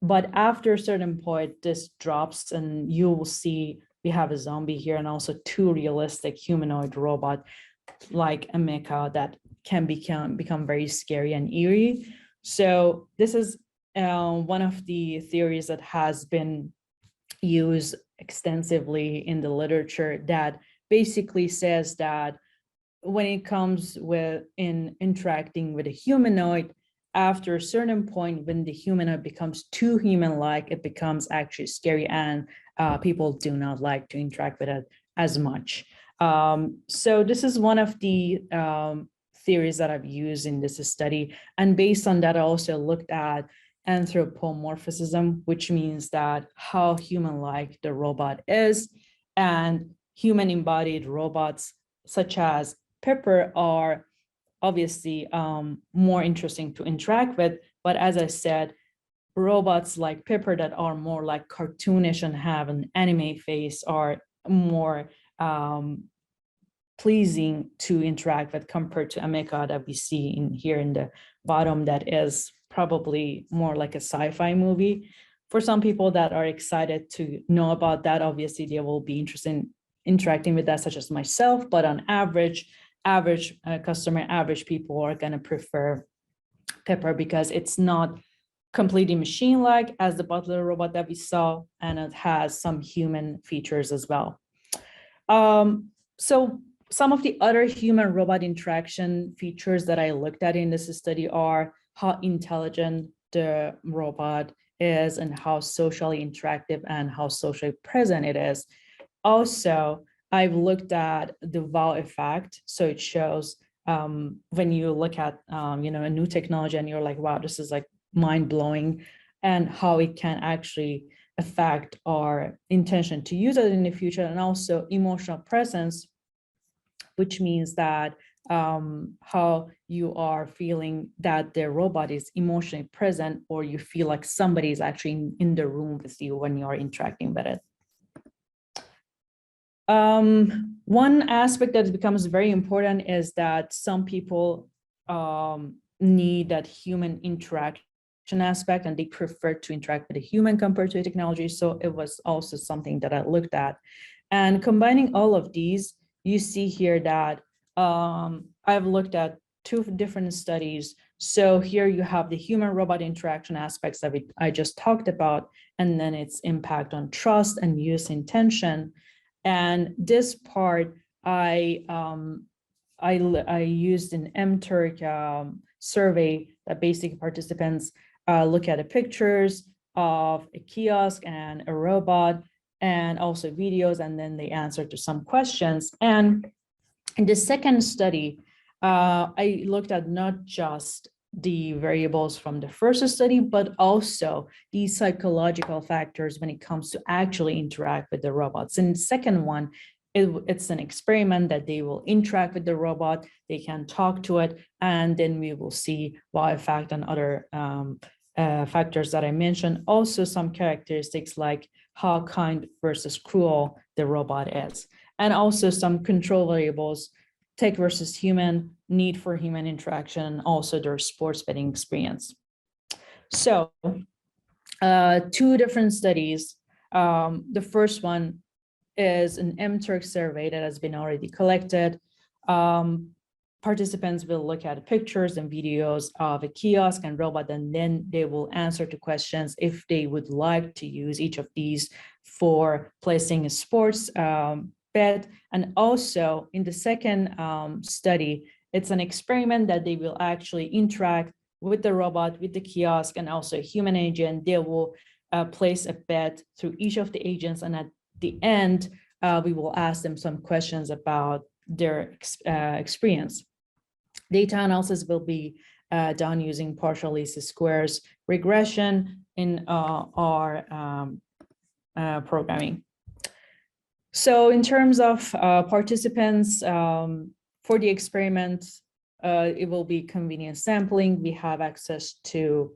But after a certain point, this drops and you will see we have a zombie here and also 2 realistic humanoid robot like Ameca that can become very scary and eerie. So this is one of the theories that has been used extensively in the literature, that basically says that when it comes in interacting with a humanoid, after a certain point, when the humanoid becomes too human-like, it becomes actually scary, and people do not like to interact with it as much. So this is one of the theories that I've used in this study. And based on that, I also looked at anthropomorphism, which means that how human-like the robot is, and human embodied robots such as Pepper are obviously more interesting to interact with. But as I said, robots like Pepper that are more like cartoonish and have an anime face are more pleasing to interact with compared to Ameca that we see in here in the bottom, that is probably more like a sci-fi movie. For some people that are excited to know about that, obviously they will be interested in interacting with that, such as myself, but on average customer, average people are going to prefer Pepper because it's not completely machine-like as the Butler robot that we saw, and it has some human features as well. So some of the other human robot interaction features that I looked at in this study are how intelligent the robot is and how socially interactive and how socially present it is. Also, I've looked at the wow effect. So it shows when you look at a new technology and you're like, wow, this is like mind-blowing, and how it can actually affect our intention to use it in the future, and also emotional presence, which means that how you are feeling that the robot is emotionally present, or you feel like somebody is actually in the room with you when you're interacting with it. One aspect that becomes very important is that some people need that human interaction aspect, and they prefer to interact with a human compared to a technology. So it was also something that I looked at. And combining all of these, you see here that I've looked at 2 different studies. So here you have the human robot interaction aspects that I just talked about, and then its impact on trust and use intention. And this part I used an MTurk survey that basically participants look at the pictures of a kiosk and a robot, and also videos, and then they answer to some questions. And in the second study, I looked at not just the variables from the first study, but also these psychological factors when it comes to actually interact with the robots. In the second one, it's an experiment that they will interact with the robot, they can talk to it, and then we will see wow effect and other factors that I mentioned. Also some characteristics like how kind versus cruel the robot is, and also some control variables, tech versus human, need for human interaction, also their sports betting experience. So 2 different studies. The first one is an MTurk survey that has been already collected. Participants will look at pictures and videos of a kiosk and robot, and then they will answer to questions if they would like to use each of these for placing a sports bet. And also in the second study, it's an experiment that they will actually interact with the robot, with the kiosk, and also a human agent. They will place a bet through each of the agents, and at the end, we will ask them some questions about their experience. Data analysis will be done using partial least squares regression in our programming. So in terms of participants, for the experiment, it will be convenient sampling. We have access to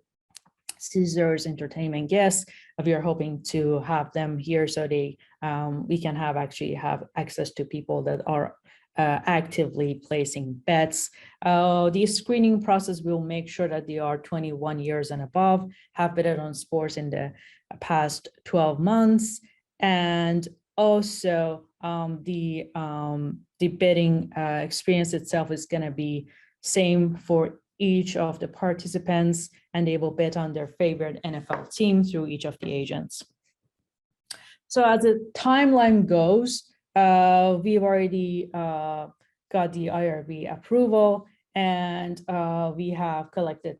Caesars Entertainment guests. We are hoping to have them here so we can have access to people that are actively placing bets. The screening process will make sure that they are 21 years and above, have betted on sports in the past 12 months, and also the betting experience itself is going to be same for each of the participants, and they will bet on their favorite NFL team through each of the agents. So as the timeline goes, we've already got the IRB approval, and we have collected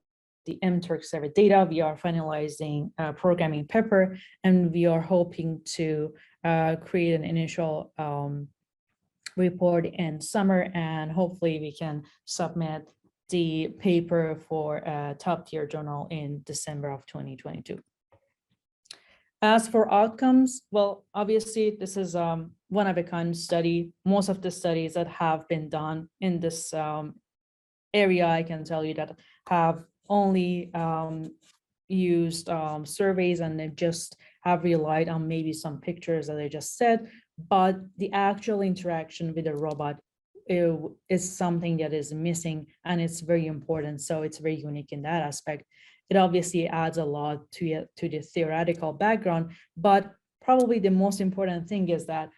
the MTurk survey data. We are finalizing programming Pepper, and we are hoping to create an initial report in summer, and hopefully we can submit the paper for a top-tier journal in December of 2022. As for outcomes, well, obviously this is one-of-a-kind study. Most of the studies that have been done in this area, I can tell you that have only used surveys, and they just have relied on maybe some pictures that I just said, but the actual interaction with the robot is something that is missing, and it's very important. So it's very unique in that aspect. it obviously adds a lot to the theoretical background, but probably the most important thing is that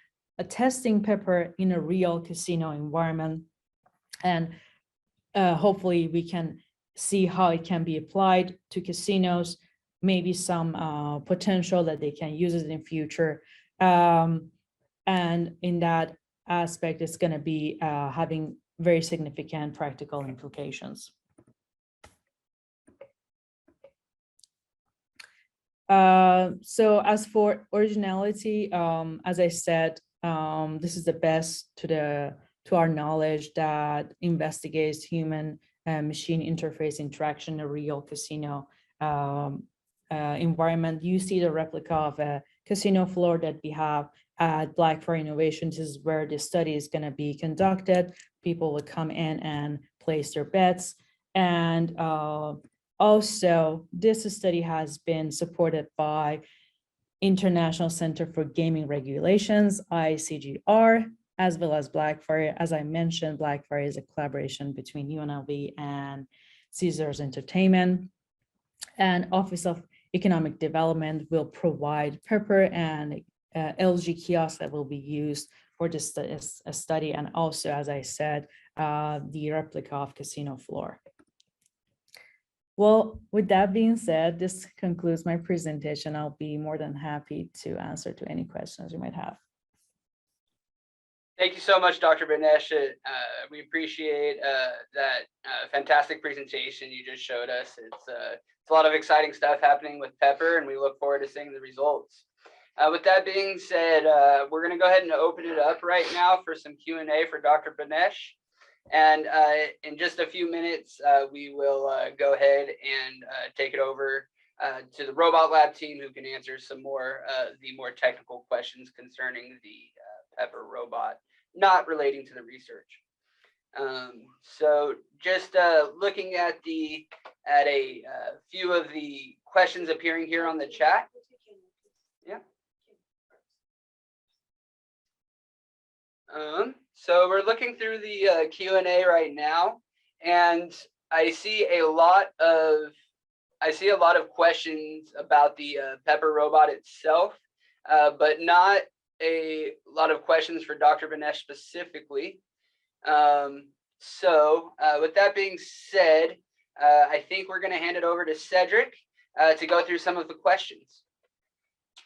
testing pepper in a real casino environment, and hopefully we can see how it can be applied to casinos, maybe some potential that they can use it in future. And in that aspect, it's going to be having very significant practical implications. So as for originality, as I said, this is the best to our knowledge that investigates human machine interface interaction in a real casino environment. You see the replica of a casino floor that we have at Blackfire Innovations. This is where the study is going to be conducted. People will come in and place their bets. And also, this study has been supported by International Center for Gaming Regulations, ICGR, as well as Blackfire. As I mentioned, Blackfire is a collaboration between UNLV and Caesars Entertainment. And Office of Economic Development will provide Pepper and LG kiosks that will be used for this study. And also, as I said, the replica of casino floor. Well, with that being said, this concludes my presentation. I'll be more than happy to answer to any questions you might have. Thank you so much, Dr. Benesh. We appreciate that fantastic presentation you just showed us. It's a lot of exciting stuff happening with Pepper, and we look forward to seeing the results. With that being said, we're going to go ahead and open it up right now for some Q&A for Dr. Benesh. And in just a few minutes, we will go ahead and take it over to the Robot Lab team, who can answer some more the more technical questions concerning the Pepper robot, not relating to the research. So just looking at a few of the questions appearing here on the chat. Yeah. So we're looking through the Q&A right now, and I see a lot of questions about the Pepper robot itself, but not a lot of questions for Dr. Benesh specifically. So with that being said, I think we're going to hand it over to Cedric to go through some of the questions.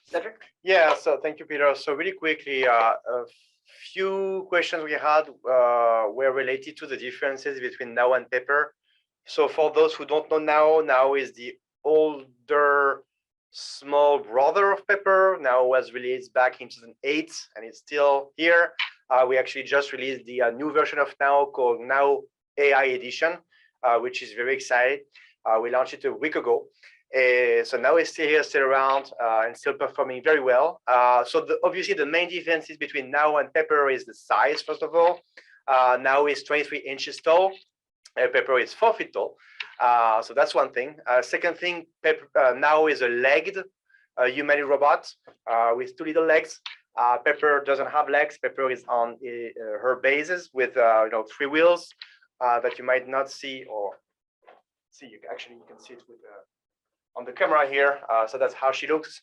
Cedric? Yeah, so thank you, Peter. So really quickly, a few questions we had were related to the differences between Now and Pepper. So for those who don't know, Now is the older small brother of Pepper. Now was released back in 2008, and it's still here. We actually just released the new version of Now called Now AI Edition, which is very exciting. We launched it a week ago. So now it's still here, still around, and still performing very well. So obviously the main differences between Now and Pepper is the size, first of all. Now is 23 inches tall. Pepper is 4 feet tall. So that's one thing. Second thing, Now is a legged humanoid robot with 2 little legs. Pepper doesn't have legs. Pepper is on her bases with 3 wheels that you might not see, or see. You can see it with on the camera here. So that's how she looks.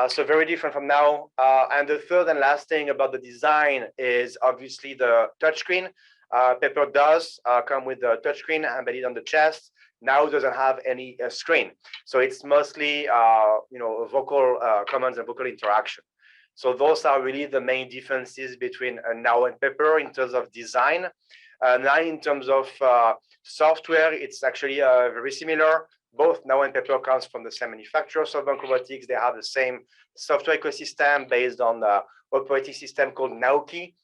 So very different from Now. And the third and last thing about the design is obviously the touchscreen. Pepper does come with the touchscreen embedded on the chest. Now doesn't have any screen. So it's mostly vocal commands and vocal interaction. So those are really the main differences between Now and Pepper in terms of design. Now in terms of software, it's actually very similar. Both Now and Pepper comes from the same manufacturer, SoftBank Robotics. They have the same software ecosystem based on the operating system called Naoki.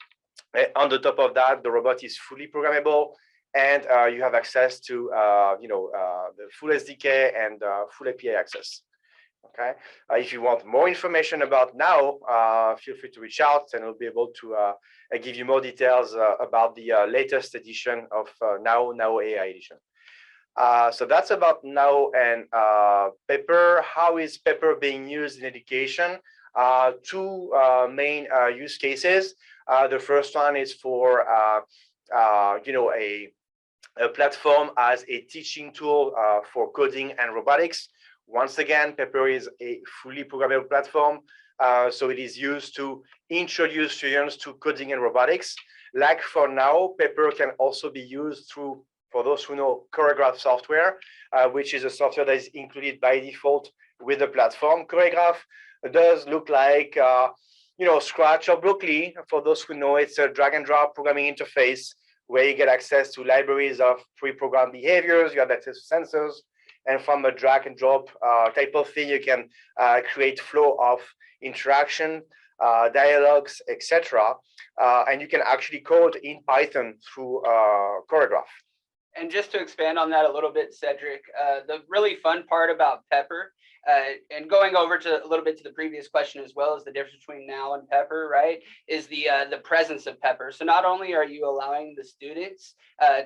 On the top of that, the robot is fully programmable, and you have access to the full SDK and full API access. Okay. If you want more information about Now, feel free to reach out, and we'll be able to give you more details about the latest edition of Now AI Edition. So that's about Now and Pepper. How is Pepper being used in education? 2 main use cases. The first one is for platform as a teaching tool for coding and robotics. Once again, Pepper is a fully programmable platform, so it is used to introduce students to coding and robotics. Like for now, Pepper can also be used through, for those who know, Choreograph software, which is a software that is included by default with the platform. Choreograph does look like Scratch or Blockly. For those who know, it's a drag and drop programming interface where you get access to libraries of pre-programmed behaviors, you have access to sensors, and from a drag and drop type of thing, you can create flow of interaction, dialogues, etc. And you can actually code in Python through Choreograph. And just to expand on that a little bit, Cedric, the really fun part about Pepper, and going over to a little bit to the previous question as well, as the difference between now and Pepper, right, is the presence of Pepper. So not only are you allowing the students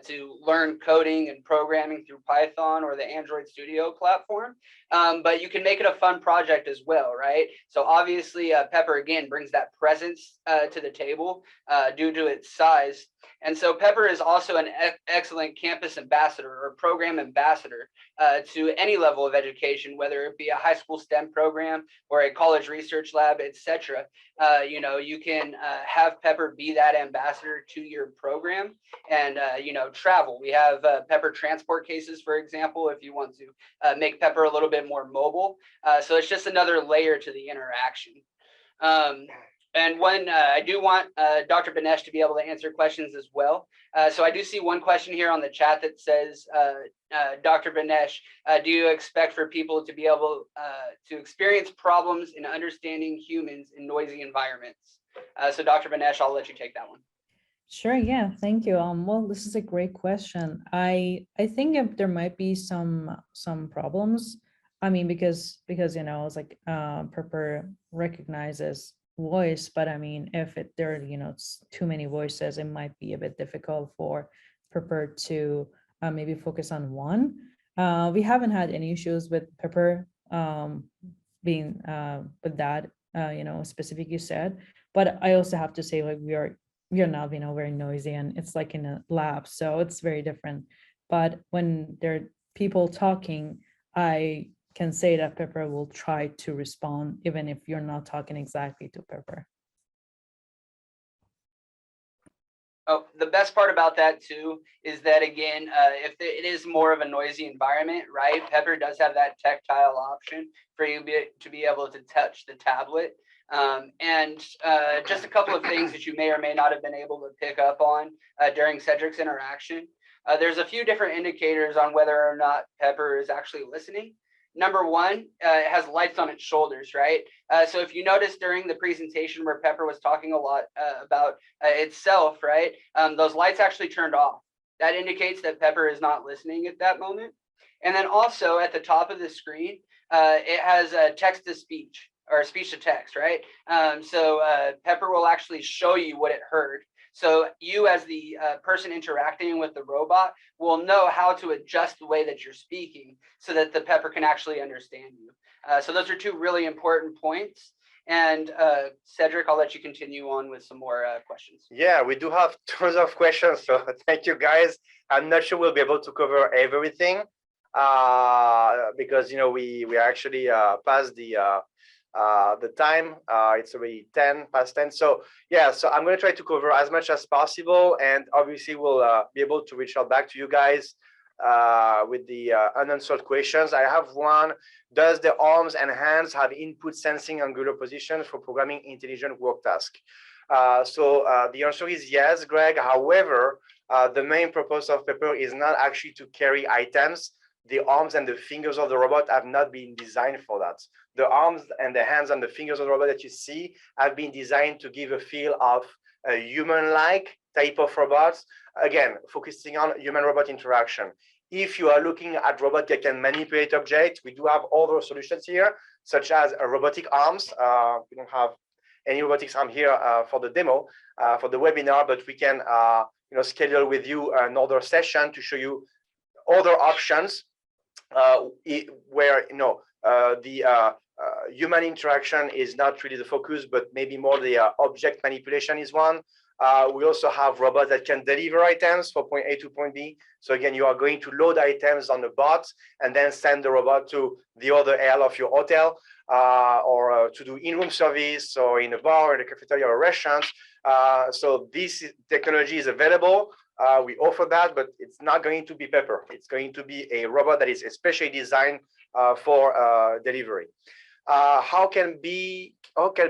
to learn coding and programming through Python or the Android Studio platform, but you can make it a fun project as well, right? So obviously Pepper, again, brings that presence to the table due to its size. And so Pepper is also an excellent campus ambassador or program ambassador to any level of education, whether it be a high school STEM program or a college research lab, etc. You can have Pepper be that ambassador to your program and, travel. We have Pepper transport cases, for example, if you want to make Pepper a little bit more mobile. So it's just another layer to the interaction. And when I do want Dr. Benesch to be able to answer questions as well. So I do see one question here on the chat that says, Dr. Benesch, do you expect for people to be able to experience problems in understanding humans in noisy environments? So Dr. Benesch, I'll let you take that one. Sure, yeah, thank you. Well, this is a great question. I think if there might be some problems. I mean, because it's like Pepper recognizes voice, but I mean, if there are too many voices, it might be a bit difficult for Pepper to maybe focus on one. We haven't had any issues with Pepper being with that specific you said, but I also have to say, like, we are now very noisy, and it's like in a lab, so it's very different. But when there are people talking, I can say that Pepper will try to respond even if you're not talking exactly to Pepper. Oh, the best part about that too is that, again, if it is more of a noisy environment, right, Pepper does have that tactile option for you to be able to touch the tablet. And just a couple of things that you may or may not have been able to pick up on during Cedric's interaction. There's a few different indicators on whether or not Pepper is actually listening. Number one, it has lights on its shoulders, right? So if you notice during the presentation where Pepper was talking a lot about itself, right, those lights actually turned off. That indicates that Pepper is not listening at that moment. And then also at the top of the screen, it has text-to-speech or speech-to-text, right? So Pepper will actually show you what it heard. So you, as the person interacting with the robot, will know how to adjust the way that you're speaking so that the Pepper can actually understand you. So those are two really important points. And Cedric, I'll let you continue on with some more questions. Yeah, we do have tons of questions, so thank you, guys. I'm not sure we'll be able to cover everything because we actually passed the time. It's already 10 past 10. So yeah, so I'm going to try to cover as much as possible, and obviously we'll be able to reach out back to you guys with the unanswered questions. I have one. Does the arms and hands have input sensing angular position for programming intelligent work task? So the answer is yes, Greg. However, the main purpose of Pepper is not actually to carry items. The arms and the fingers of the robot have not been designed for that. The arms and the hands and the fingers of the robot that you see have been designed to give a feel of a human-like type of robots, again, focusing on human-robot interaction. If you are looking at robots that can manipulate objects, we do have other solutions here, such as robotic arms. We don't have any robotics arm here for the demo, for the webinar, but we can schedule with you another session to show you other options where the human interaction is not really the focus, but maybe more the object manipulation is one. We also have robots that can deliver items from point A to point B. So again, you are going to load items on the bot and then send the robot to the other aisle of your hotel, or to do in-room service, or in a bar, in a cafeteria, or a restaurant. So this technology is available. We offer that, but it's not going to be Pepper. It's going to be a robot that is especially designed for delivery. How can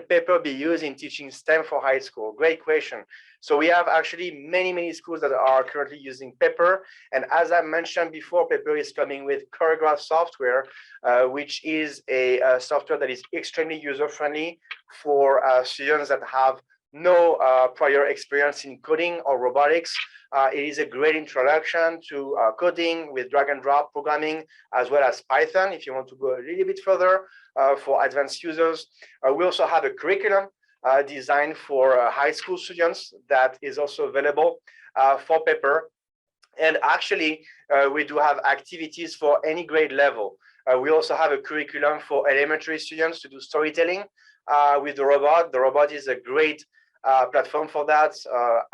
Pepper be used in teaching STEM for high school? Great question. So we have actually many schools that are currently using Pepper. And as I mentioned before, Pepper is coming with Choreograph software, which is a software that is extremely user-friendly for students that have no prior experience in coding or robotics. It is a great introduction to coding with drag and drop programming, as well as Python, if you want to go a little bit further for advanced users. We also have a curriculum designed for high school students that is also available for Pepper. And actually, we do have activities for any grade level. We also have a curriculum for elementary students to do storytelling with the robot. The robot is a great platform for that.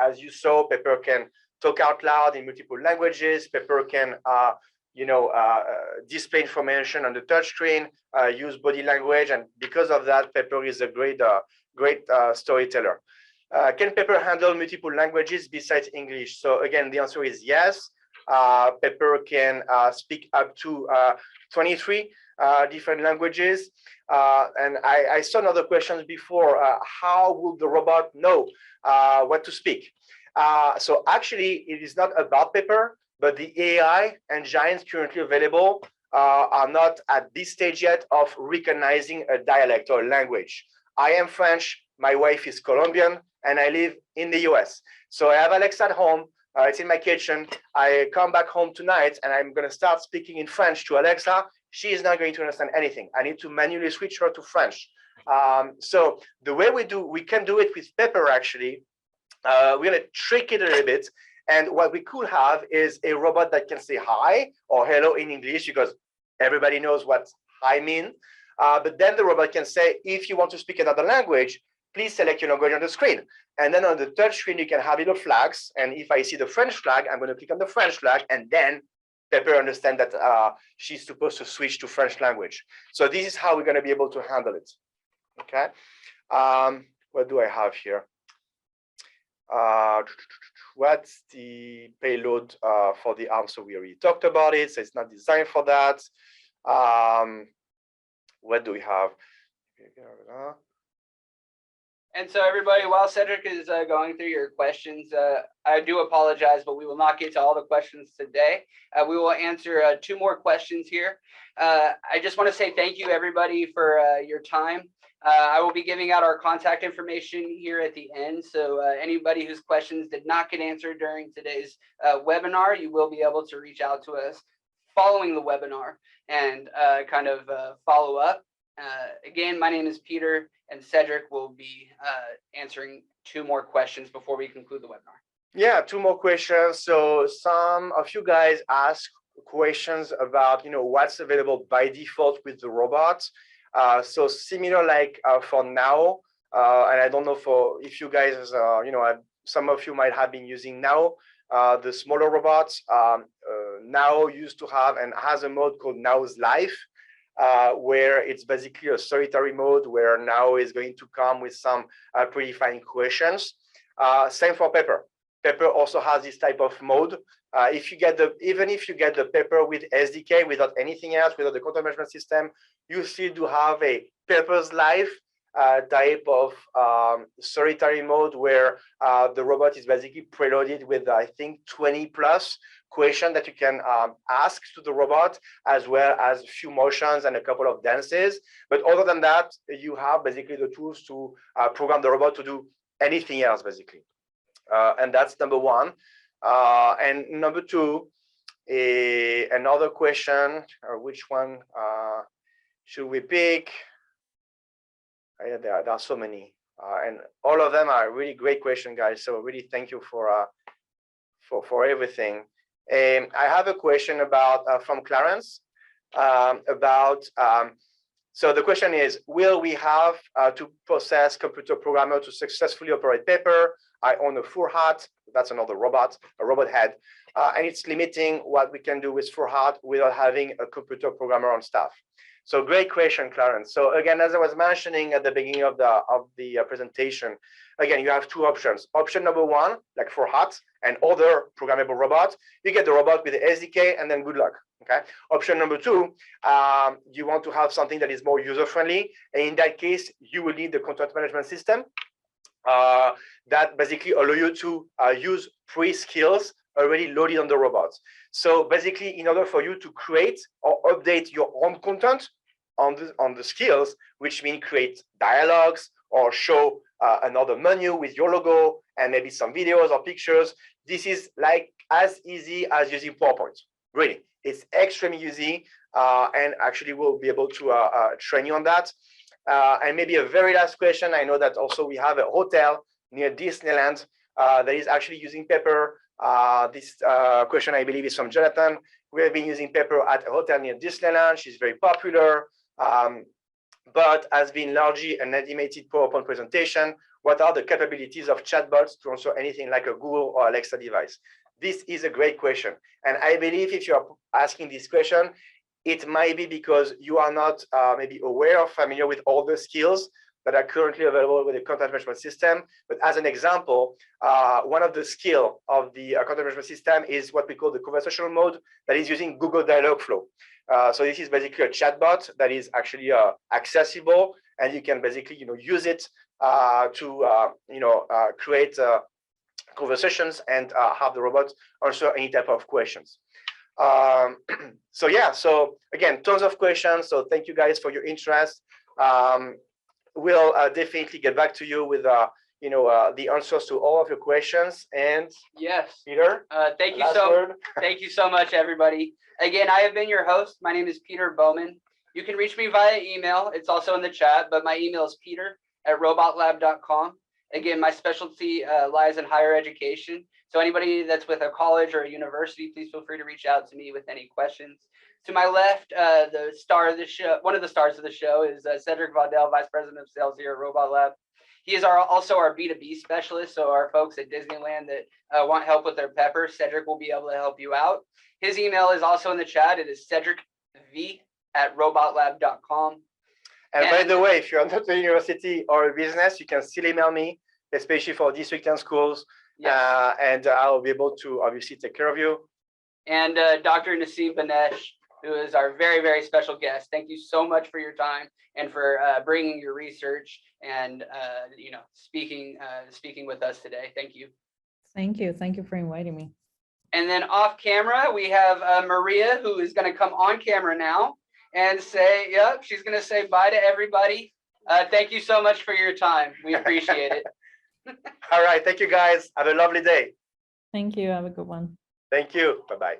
As you saw, Pepper can talk out loud in multiple languages. Pepper can display information on the touch screen, use body language, and because of that, Pepper is a great storyteller. Can Pepper handle multiple languages besides English? So again, the answer is yes. Pepper can speak up to 23 different languages. And I saw another questions before. How will the robot know what to speak? So actually, it is not about Pepper, but the AI engines currently available are not at this stage yet of recognizing a dialect or a language. I am French, my wife is Colombian, and I live in the US. So I have Alexa at home, it's in my kitchen. I come back home tonight and I'm gonna start speaking in French to Alexa. She is not going to understand anything. I need to manually switch her to French. So the way we can do it with Pepper actually, we're gonna trick it a little bit. And what we could have is a robot that can say hi or hello in English, because everybody knows what hi means. But then the robot can say, if you want to speak another language, please select your language on the screen. And then on the touch screen, you can have little flags. And if I see the French flag, I'm going to click on the French flag. And then Pepper understands that she's supposed to switch to French language. So this is how we're going to be able to handle it. Okay. What do I have here? What's the payload for the arm? So we already talked about it. So it's not designed for that. What do we have? And so everybody, while Cedric is going through your questions, I do apologize, but we will not get to all the questions today. We will answer 2 more questions here. I just want to say thank you, everybody, for your time. I will be giving out our contact information here at the end. So anybody whose questions did not get answered during today's webinar, you will be able to reach out to us following the webinar and kind of follow up. Again, my name is Peter, and Cedric will be answering 2 more questions before we conclude the webinar. Yeah, 2 more questions. So some of you guys ask questions about, what's available by default with the robot. So similar like for now, and I don't know if you guys, some of you might have been using Now, the smaller robots. Now used to have and has a mode called Now's Life, where it's basically a solitary mode where Now is going to come with some predefined questions. Same for Pepper. Pepper also has this type of mode. Even if you get the Pepper with SDK without anything else, without the content management system, you still do have a Pepper's Life type of solitary mode where the robot is basically preloaded with, I think, 20+ questions that you can ask to the robot, as well as a few motions and a couple of dances. But other than that, you have basically the tools to program the robot to do anything else, basically. And that's number 1. And number 2, another question, which one should we pick? There are so many, and all of them are really great questions, guys. So really thank you for everything. I have a question about from Clarence about So the question is, will we have to process computer programmer to successfully operate paper? I own a Furhat, that's another robot, a robot head, and it's limiting what we can do with Furhat without having a computer programmer on staff. So great question, Clarence. So again, as I was mentioning at the beginning of the presentation, again, you have two options. Option number one, like Furhat and other programmable robots, you get the robot with the SDK and then good luck. Okay. Option number two, you want to have something that is more user-friendly. And in that case, you will need the content management system that basically allow you to use free skills already loaded on the robots. So basically, in order for you to create or update your own content on the skills, which means create dialogues or show another menu with your logo and maybe some videos or pictures, this is like as easy as using PowerPoint. Really, it's extremely easy, and actually we'll be able to train you on that. And maybe a very last question. I know that also we have a hotel near Disneyland that is actually using Pepper. This question, I believe, is from Jonathan. We have been using Pepper at a hotel near Disneyland. She's very popular, but has been largely an animated PowerPoint presentation. What are the capabilities of chatbots to answer anything like a Google or Alexa device? This is a great question. And I believe if you're asking this question, it might be because you are not maybe aware or familiar with all the skills that are currently available with the content management system. But as an example, one of the skills of the content management system is what we call the conversational mode that is using Google Dialogflow. So this is basically a chatbot that is actually accessible, and you can basically use it to create conversations and have the robot answer any type of questions. So yeah, so again, tons of questions. So thank you guys for your interest. We'll definitely get back to you with the answers to all of your questions. And Yes. Peter, Thank you last so word. Thank you so much, everybody. Again, I have been your host. My name is Peter Bowman. You can reach me via email. It's also in the chat, but my email is peter@robotlab.com. Again, my specialty lies in higher education. So anybody that's with a college or a university, please feel free to reach out to me with any questions. To my left, the star of the show, one of the stars of the show, is Cedric Vaudel, Vice President of Sales here at Robot Lab. He is also our B2B specialist. So our folks at Disneyland that want help with their Pepper, Cedric will be able to help you out. His email is also in the chat. It is cedricv@robotlab.com. And by the way, if you're not a university or a business, you can still email me, especially for district and schools. Yes. And I'll be able to obviously take care of you. And Dr. Nassim Banesh, who is our very, very special guest. Thank you so much for your time and for bringing your research and speaking with us today. Thank you. Thank you. Thank you for inviting me. And then off camera, we have Maria, who is going to come on camera now and say, yep, she's going to say bye to everybody. Thank you so much for your time. We appreciate it. All right. Thank you, guys. Have a lovely day. Thank you. Have a good one. Thank you. Bye-bye.